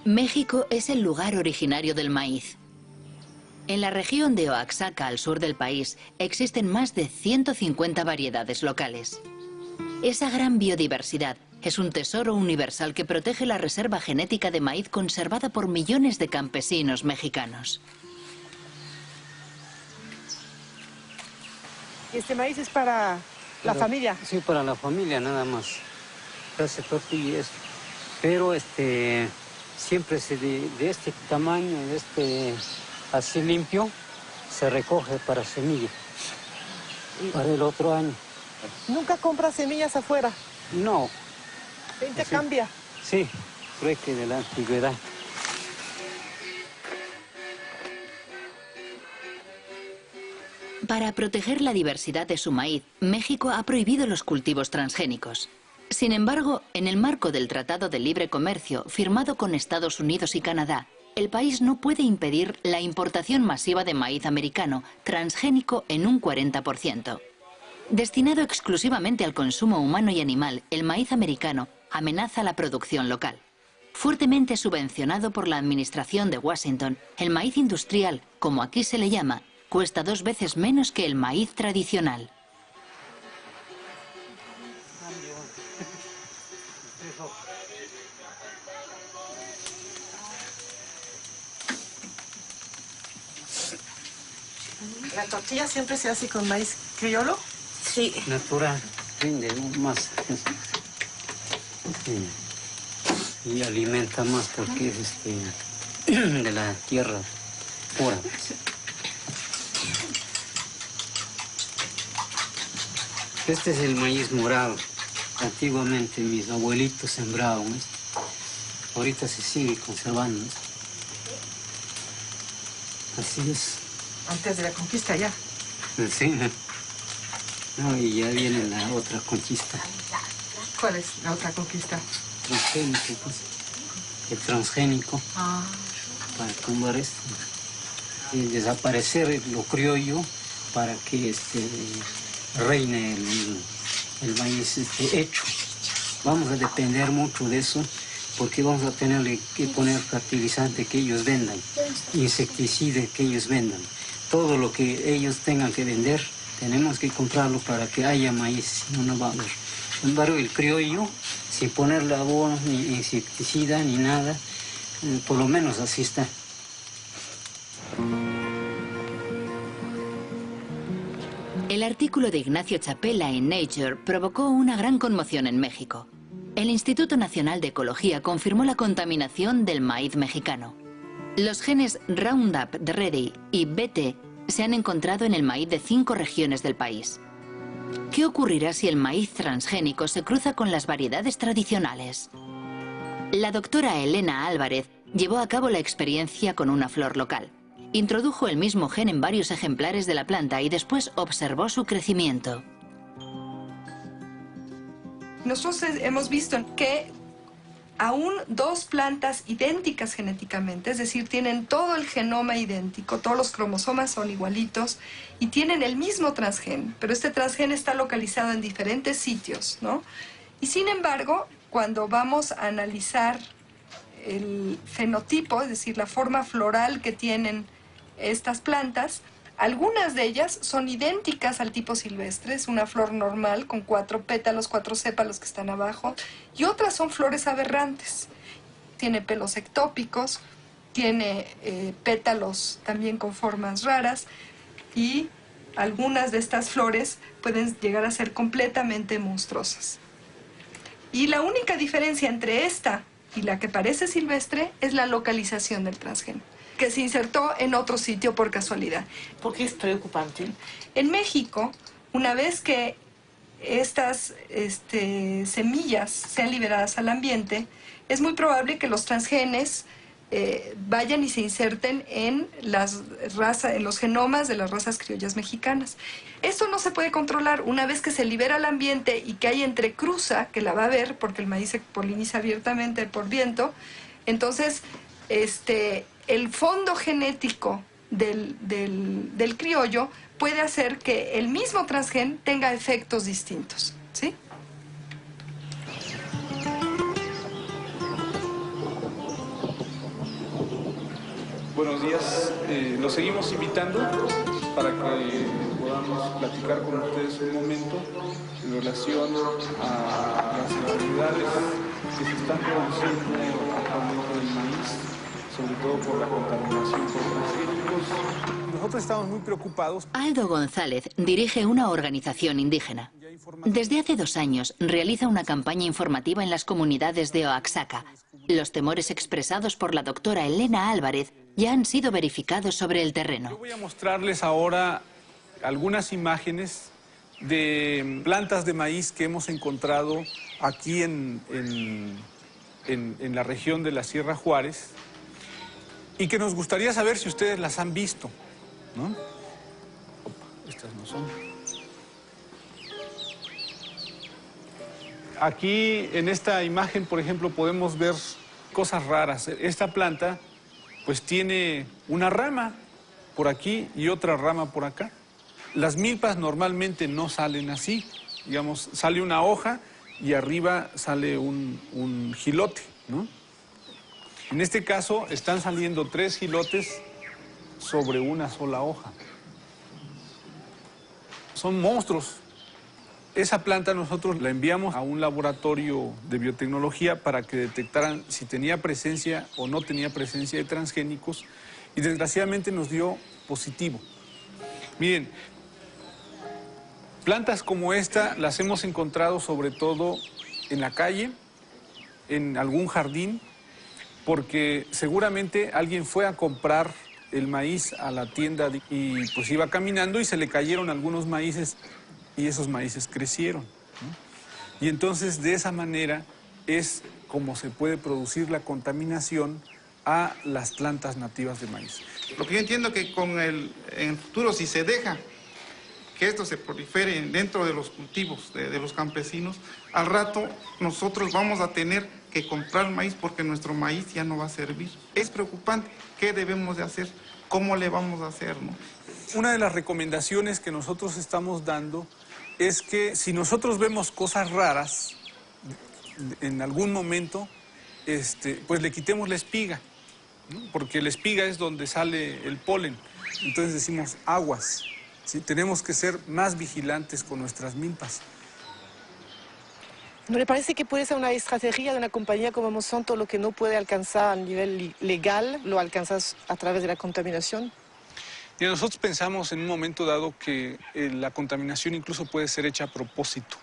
México es el lugar originario del maíz. En la región de Oaxaca, al sur del país, existen más de 150 variedades locales. Esa gran biodiversidad es un tesoro universal que protege la reserva genética de maíz conservada por millones de campesinos mexicanos. ¿Este maíz es para la familia? Sí, para la familia nada más. Hace tortillas. Pero siempre de este tamaño, así limpio, se recoge para semilla, para el otro año. ¿Nunca compras semillas afuera? No. ¿Se intercambia? Sí, creo que de la antigüedad. Para proteger la diversidad de su maíz, México ha prohibido los cultivos transgénicos. Sin embargo, en el marco del Tratado de Libre Comercio firmado con Estados Unidos y Canadá, el país no puede impedir la importación masiva de maíz americano transgénico en un 40%. Destinado exclusivamente al consumo humano y animal, el maíz americano amenaza la producción local. Fuertemente subvencionado por la administración de Washington, el maíz industrial, como aquí se le llama, cuesta 2 veces menos que el maíz tradicional. ¿La tortilla siempre se hace con maíz criollo? Sí. Natural, rinde más. Y alimenta más porque es de la tierra pura. Este es el maíz morado. Antiguamente mis abuelitos sembraban esto. Ahorita se sigue conservando. Así es. Antes de la conquista ya. Sí. No, y ya viene la otra conquista. ¿Cuál es la otra conquista? Transgénico, pues. El transgénico. Para tumbar esto. Y desaparecer lo criollo para que reine el maíz hecho. Vamos a depender mucho de eso porque vamos a tener que poner fertilizante que ellos vendan, insecticida que ellos vendan. Todo lo que ellos tengan que vender, tenemos que comprarlo para que haya maíz, si no, no va a haber. Sin embargo, el criollo, sin ponerle abono, ni insecticida, ni nada, Por lo menos así está. El artículo de Ignacio Chapela en Nature provocó una gran conmoción en México. El Instituto Nacional de Ecología confirmó la contaminación del maíz mexicano. Los genes Roundup Ready y BT se han encontrado en el maíz de 5 regiones del país. ¿Qué ocurrirá si el maíz transgénico se cruza con las variedades tradicionales? La doctora Elena Álvarez llevó a cabo la experiencia con una flor local. Introdujo el mismo gen en varios ejemplares de la planta y después observó su crecimiento. Nosotros hemos visto que aún 2 plantas idénticas genéticamente, es decir, tienen todo el genoma idéntico, todos los cromosomas son igualitos y tienen el mismo transgen, pero este transgen está localizado en diferentes sitios, ¿no? Y sin embargo, cuando vamos a analizar el fenotipo, es decir, la forma floral que tienen estas plantas, algunas de ellas son idénticas al tipo silvestre, es una flor normal con 4 pétalos, 4 sépalos que están abajo, y otras son flores aberrantes. Tiene pelos ectópicos, tiene pétalos también con formas raras, y algunas de estas flores pueden llegar a ser completamente monstruosas. Y la única diferencia entre esta y la que parece silvestre es la localización del transgen, que se insertó en otro sitio por casualidad. ¿Por qué es preocupante? En México, una vez que estas semillas sean liberadas al ambiente, es muy probable que los transgenes vayan y se inserten en los genomas de las razas criollas mexicanas. Esto no se puede controlar. Una vez que se libera al ambiente y que hay entrecruza, que la va a haber porque el maíz se poliniza abiertamente por viento, entonces el fondo genético del criollo puede hacer que el mismo transgen tenga efectos distintos, ¿sí? Buenos días, los seguimos invitando para que podamos platicar con ustedes un momento en relación a las irregularidades que se están produciendo actualmente del maíz, sobre todo por la contaminación por transgénicos. Nosotros estamos muy preocupados. Aldo González dirige una organización indígena. Desde hace 2 años realiza una campaña informativa en las comunidades de Oaxaca. Los temores expresados por la doctora Elena Álvarez ya han sido verificados sobre el terreno. Yo voy a mostrarles ahora algunas imágenes de plantas de maíz que hemos encontrado aquí en la región de la Sierra Juárez y que nos gustaría saber si ustedes las han visto, ¿no? Opa, estas no son. Aquí en esta imagen, por ejemplo, podemos ver cosas raras. Esta planta pues tiene una rama por aquí y otra rama por acá. Las milpas normalmente no salen así. Digamos, sale una hoja y arriba sale un jilote, ¿no? En este caso están saliendo 3 jilotes sobre una sola hoja. Son monstruos. Esa planta nosotros la enviamos a un laboratorio de biotecnología para que detectaran si tenía presencia o no tenía presencia de transgénicos y desgraciadamente nos dio positivo. Miren, plantas como esta las hemos encontrado sobre todo en la calle, en algún jardín, porque seguramente alguien fue a comprar el maíz a la tienda y pues iba caminando y se le cayeron algunos maíces y esos maíces crecieron, ¿no? Y entonces de esa manera es como se puede producir la contaminación a las plantas nativas de maíz. Lo que yo entiendo que en el futuro, si se deja que esto se prolifere dentro de los cultivos de los campesinos, al rato nosotros vamos a tener que comprar maíz porque nuestro maíz ya no va a servir. Es preocupante. ¿Qué debemos de hacer? ¿Cómo le vamos a hacer, no? Una de las recomendaciones que nosotros estamos dando es que si nosotros vemos cosas raras en algún momento, pues le quitemos la espiga, ¿no? Porque la espiga es donde sale el polen. Entonces decimos aguas, ¿sí? Tenemos que ser más vigilantes con nuestras milpas. ¿No le parece que puede ser una estrategia de una compañía como Monsanto lo que no puede alcanzar a nivel legal, lo alcanzas a través de la contaminación? Y nosotros pensamos en un momento dado que la contaminación incluso puede ser hecha a propósito.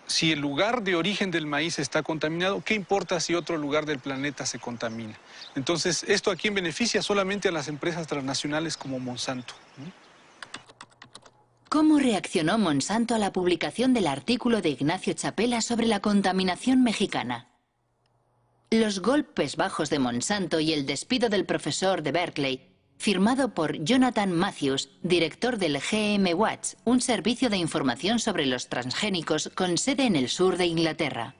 Si el lugar de origen del maíz está contaminado, ¿qué importa si otro lugar del planeta se contamina? Entonces, ¿esto a quién beneficia? Solamente a las empresas transnacionales como Monsanto, ¿no? ¿Cómo reaccionó Monsanto a la publicación del artículo de Ignacio Chapela sobre la contaminación mexicana? Los golpes bajos de Monsanto y el despido del profesor de Berkeley, firmado por Jonathan Matthews, director del GM Watch, un servicio de información sobre los transgénicos con sede en el sur de Inglaterra.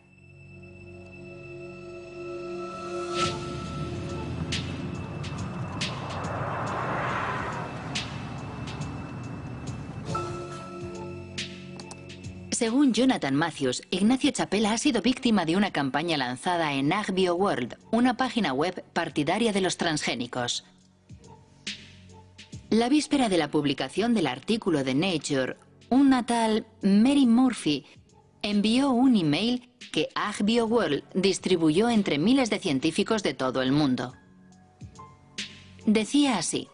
Según Jonathan Matthews, Ignacio Chapela ha sido víctima de una campaña lanzada en AgBioWorld, una página web partidaria de los transgénicos. La víspera de la publicación del artículo de Nature, una tal Mary Murphy envió un email que AgBioWorld distribuyó entre miles de científicos de todo el mundo. Decía así: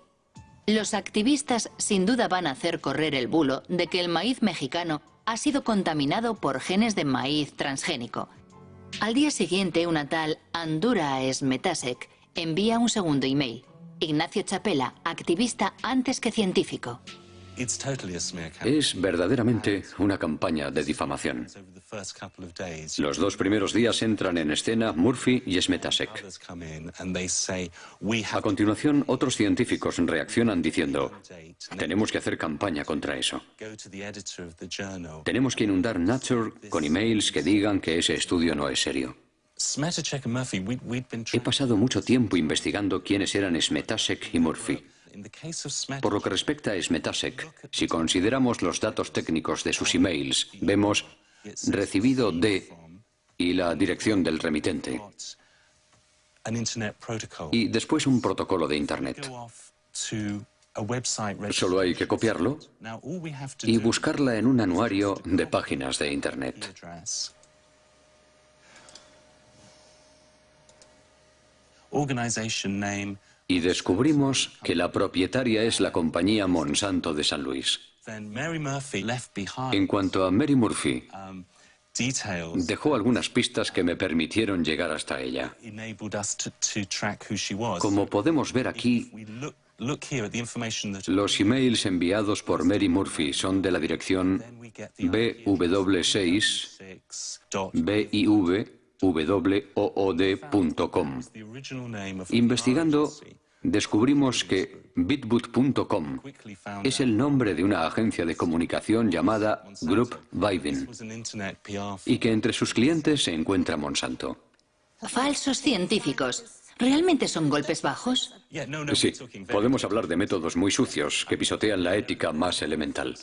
los activistas sin duda van a hacer correr el bulo de que el maíz mexicano ha sido contaminado por genes de maíz transgénico. Al día siguiente, una tal Andura Smetasek envía un segundo email. Ignacio Chapela, activista antes que científico. Es verdaderamente una campaña de difamación. Los 2 primeros días entran en escena Murphy y Smetasek. A continuación, otros científicos reaccionan diciendo: tenemos que hacer campaña contra eso. Tenemos que inundar Nature con emails que digan que ese estudio no es serio. He pasado mucho tiempo investigando quiénes eran Smetasek y Murphy. Por lo que respecta a Smetasek, si consideramos los datos técnicos de sus emails, vemos recibido de y la dirección del remitente. Y después un protocolo de Internet. Solo hay que copiarlo y buscarla en un anuario de páginas de Internet. Y descubrimos que la propietaria es la compañía Monsanto de San Luis. En cuanto a Mary Murphy, dejó algunas pistas que me permitieron llegar hasta ella. Como podemos ver aquí, los emails enviados por Mary Murphy son de la dirección bw6biwood.com. Investigando, descubrimos que bitboot.com es el nombre de una agencia de comunicación llamada Group Vivin y que entre sus clientes se encuentra Monsanto. Falsos científicos. ¿Realmente son golpes bajos? Sí, podemos hablar de métodos muy sucios que pisotean la ética más elemental.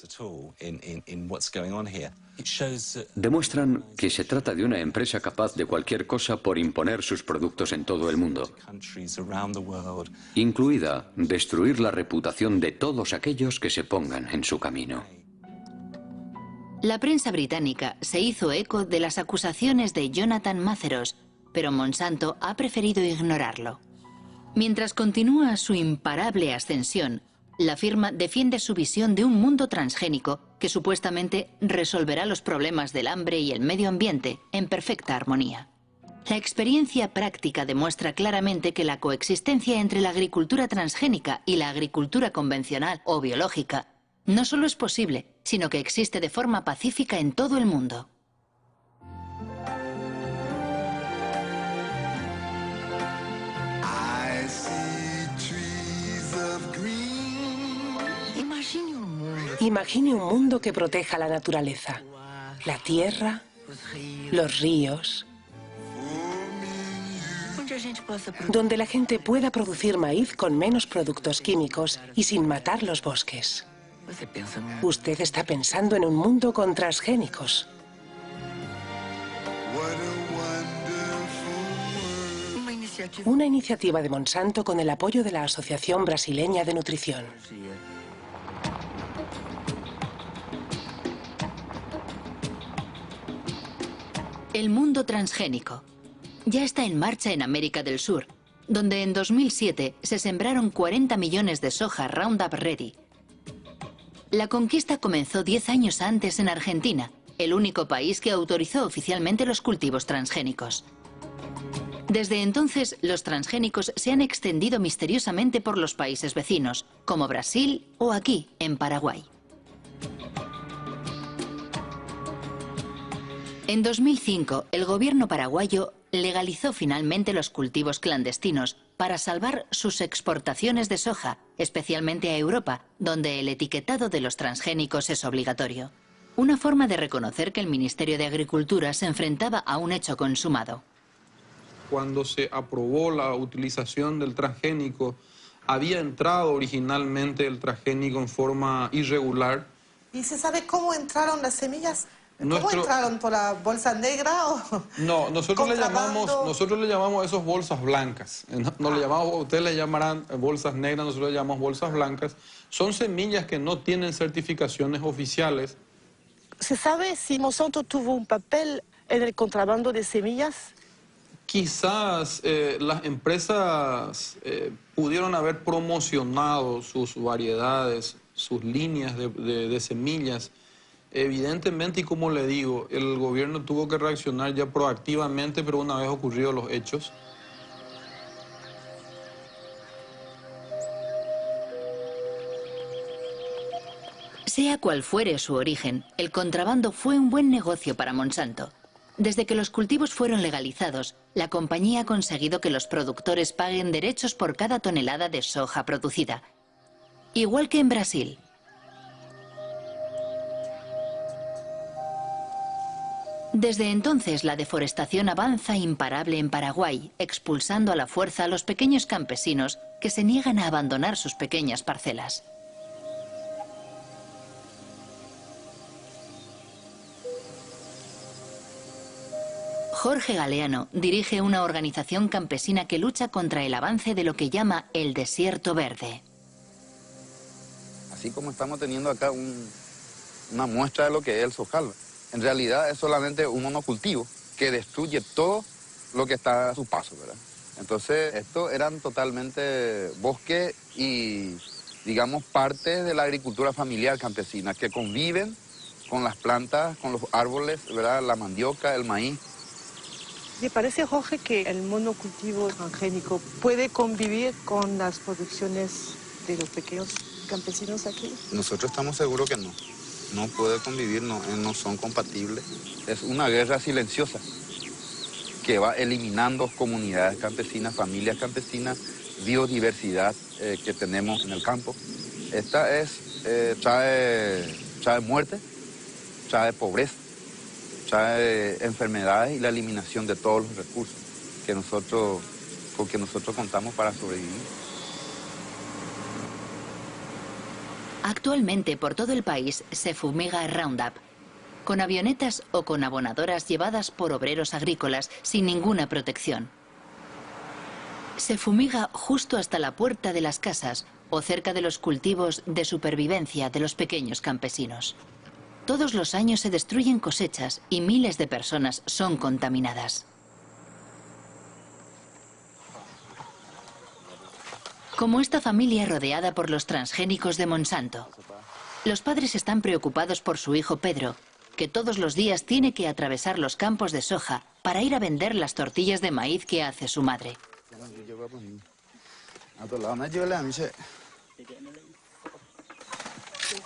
Demuestran que se trata de una empresa capaz de cualquier cosa por imponer sus productos en todo el mundo, incluida destruir la reputación de todos aquellos que se pongan en su camino. La prensa británica se hizo eco de las acusaciones de Jonathan Matthews, pero Monsanto ha preferido ignorarlo. Mientras continúa su imparable ascensión, la firma defiende su visión de un mundo transgénico que supuestamente resolverá los problemas del hambre y el medio ambiente en perfecta armonía. La experiencia práctica demuestra claramente que la coexistencia entre la agricultura transgénica y la agricultura convencional o biológica no solo es posible, sino que existe de forma pacífica en todo el mundo. Imagine un mundo que proteja la naturaleza, la tierra, los ríos, donde la gente pueda producir maíz con menos productos químicos y sin matar los bosques. Usted está pensando en un mundo con transgénicos. Una iniciativa de Monsanto con el apoyo de la Asociación Brasileña de Nutrición. El mundo transgénico ya está en marcha en América del Sur, donde en 2007 se sembraron 40 millones de soja Roundup Ready. La conquista comenzó 10 años antes en Argentina, el único país que autorizó oficialmente los cultivos transgénicos. Desde entonces, los transgénicos se han extendido misteriosamente por los países vecinos, como Brasil o aquí, en Paraguay. En 2005, el gobierno paraguayo legalizó finalmente los cultivos clandestinos para salvar sus exportaciones de soja, especialmente a Europa, donde el etiquetado de los transgénicos es obligatorio. Una forma de reconocer que el Ministerio de Agricultura se enfrentaba a un hecho consumado. Cuando se aprobó la utilización del transgénico, había entrado originalmente el transgénico en forma irregular. ¿Y se sabe cómo entraron las semillas? ¿Cómo entraron? ¿Por la bolsa negra o...? No, nosotros le llamamos esas bolsas blancas. No le llamamos, ustedes le llamarán bolsas negras, nosotros le llamamos bolsas blancas. Son semillas que no tienen certificaciones oficiales. ¿Se sabe si Monsanto tuvo un papel en el contrabando de semillas? Quizás las empresas pudieron haber promocionado sus variedades, sus líneas de semillas. Evidentemente, y como le digo, el gobierno tuvo que reaccionar ya proactivamente, pero una vez ocurridos los hechos. Sea cual fuere su origen, el contrabando fue un buen negocio para Monsanto. Desde que los cultivos fueron legalizados, la compañía ha conseguido que los productores paguen derechos por cada tonelada de soja producida. Igual que en Brasil. Desde entonces, la deforestación avanza imparable en Paraguay, expulsando a la fuerza a los pequeños campesinos que se niegan a abandonar sus pequeñas parcelas. Jorge Galeano dirige una organización campesina que lucha contra el avance de lo que llama el desierto verde. Así como estamos teniendo acá una muestra de lo que es el sojal. En realidad es solamente un monocultivo que destruye todo lo que está a su paso, ¿verdad? Entonces, estos eran totalmente bosque y, digamos, parte de la agricultura familiar campesina, que conviven con las plantas, con los árboles, ¿verdad? La mandioca, el maíz. ¿Le parece, Jorge, que el monocultivo transgénico puede convivir con las producciones de los pequeños campesinos aquí? Nosotros estamos seguros que no. No puede convivir, no son compatibles. Es una guerra silenciosa que va eliminando comunidades campesinas, familias campesinas, biodiversidad que tenemos en el campo. Esta trae muerte, trae pobreza, trae enfermedades y la eliminación de todos los recursos con que nosotros contamos para sobrevivir. Actualmente por todo el país se fumiga Roundup, con avionetas o con abonadoras llevadas por obreros agrícolas sin ninguna protección. Se fumiga justo hasta la puerta de las casas o cerca de los cultivos de supervivencia de los pequeños campesinos. Todos los años se destruyen cosechas y miles de personas son contaminadas. Como esta familia rodeada por los transgénicos de Monsanto. Los padres están preocupados por su hijo Pedro, que todos los días tiene que atravesar los campos de soja para ir a vender las tortillas de maíz que hace su madre.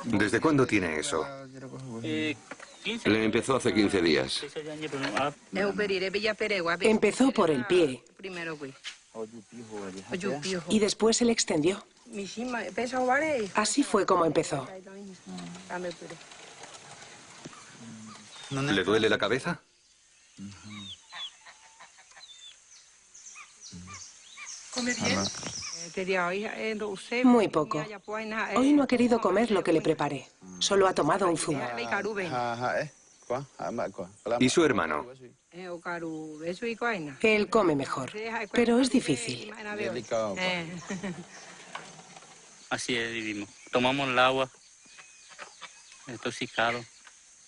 ¿Desde cuándo tiene eso? Le empezó hace 15 días. Empezó por el pie. Y después se le extendió. Así fue como empezó. ¿Le duele la cabeza? Muy poco. Hoy no ha querido comer lo que le preparé. Solo ha tomado un zumo. ¿Y su hermano? Él come mejor, pero es difícil. Así es, vivimos. Tomamos el agua, intoxicado.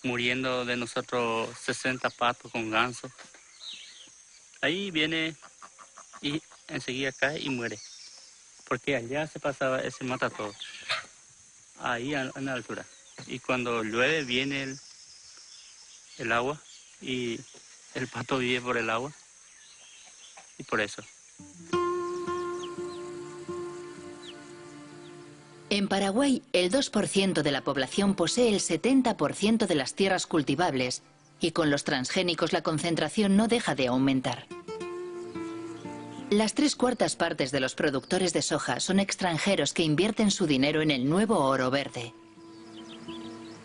muriendo de nosotros 60 patos con ganso. Ahí viene y enseguida cae y muere. Porque allá se pasaba, se mata todo. Ahí en la altura. Y cuando llueve viene el agua y el pato vive por el agua. Y por eso. En Paraguay, el 2% de la población posee el 70% de las tierras cultivables y con los transgénicos la concentración no deja de aumentar. Las 3/4 partes de los productores de soja son extranjeros que invierten su dinero en el nuevo oro verde.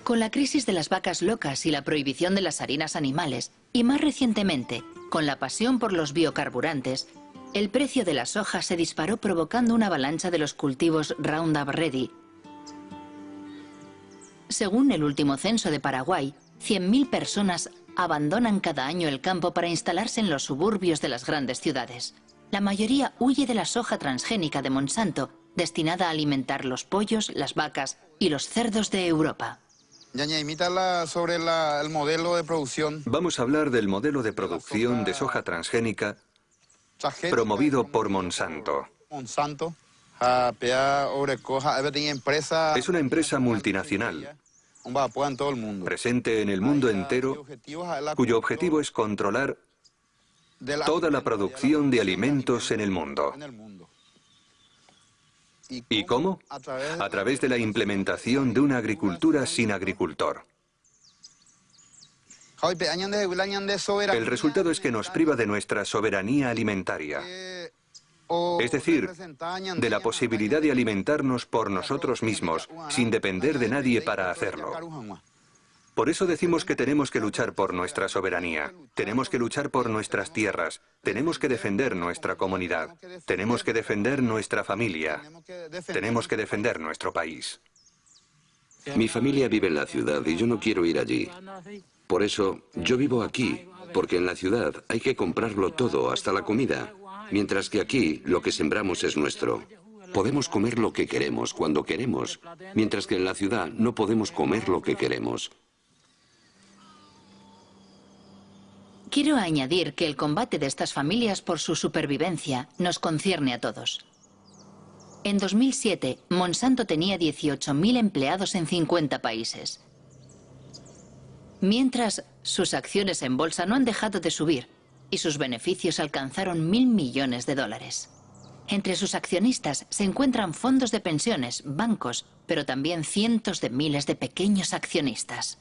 Con la crisis de las vacas locas y la prohibición de las harinas animales, y más recientemente, con la pasión por los biocarburantes, el precio de la soja se disparó provocando una avalancha de los cultivos Roundup Ready. Según el último censo de Paraguay, 100.000 personas abandonan cada año el campo para instalarse en los suburbios de las grandes ciudades. La mayoría huye de la soja transgénica de Monsanto, destinada a alimentar los pollos, las vacas y los cerdos de Europa. Ñaña, imítala sobre el modelo de producción. Vamos a hablar del modelo de producción de soja transgénica promovido por Monsanto. Monsanto es una empresa multinacional presente en el mundo entero, cuyo objetivo es controlar toda la producción de alimentos en el mundo. ¿Y cómo? A través de la implementación de una agricultura sin agricultor. El resultado es que nos priva de nuestra soberanía alimentaria, es decir, de la posibilidad de alimentarnos por nosotros mismos, sin depender de nadie para hacerlo. Por eso decimos que tenemos que luchar por nuestra soberanía, tenemos que luchar por nuestras tierras, tenemos que defender nuestra comunidad, tenemos que defender nuestra familia, tenemos que defender nuestro país. Mi familia vive en la ciudad y yo no quiero ir allí. Por eso, yo vivo aquí, porque en la ciudad hay que comprarlo todo, hasta la comida, mientras que aquí lo que sembramos es nuestro. Podemos comer lo que queremos, cuando queremos, mientras que en la ciudad no podemos comer lo que queremos. Quiero añadir que el combate de estas familias por su supervivencia nos concierne a todos. En 2007, Monsanto tenía 18.000 empleados en 50 países. Mientras, sus acciones en bolsa no han dejado de subir y sus beneficios alcanzaron $1.000 millones. Entre sus accionistas se encuentran fondos de pensiones, bancos, pero también cientos de miles de pequeños accionistas.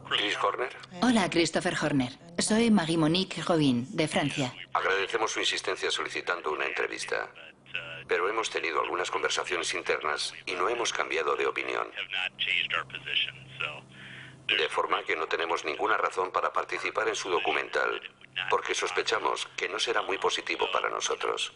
¿Chris Horner? Hola, Christopher Horner. Soy Marie-Monique Robin, de Francia. Agradecemos su insistencia solicitando una entrevista. Pero hemos tenido algunas conversaciones internas y no hemos cambiado de opinión. De forma que no tenemos ninguna razón para participar en su documental, porque sospechamos que no será muy positivo para nosotros.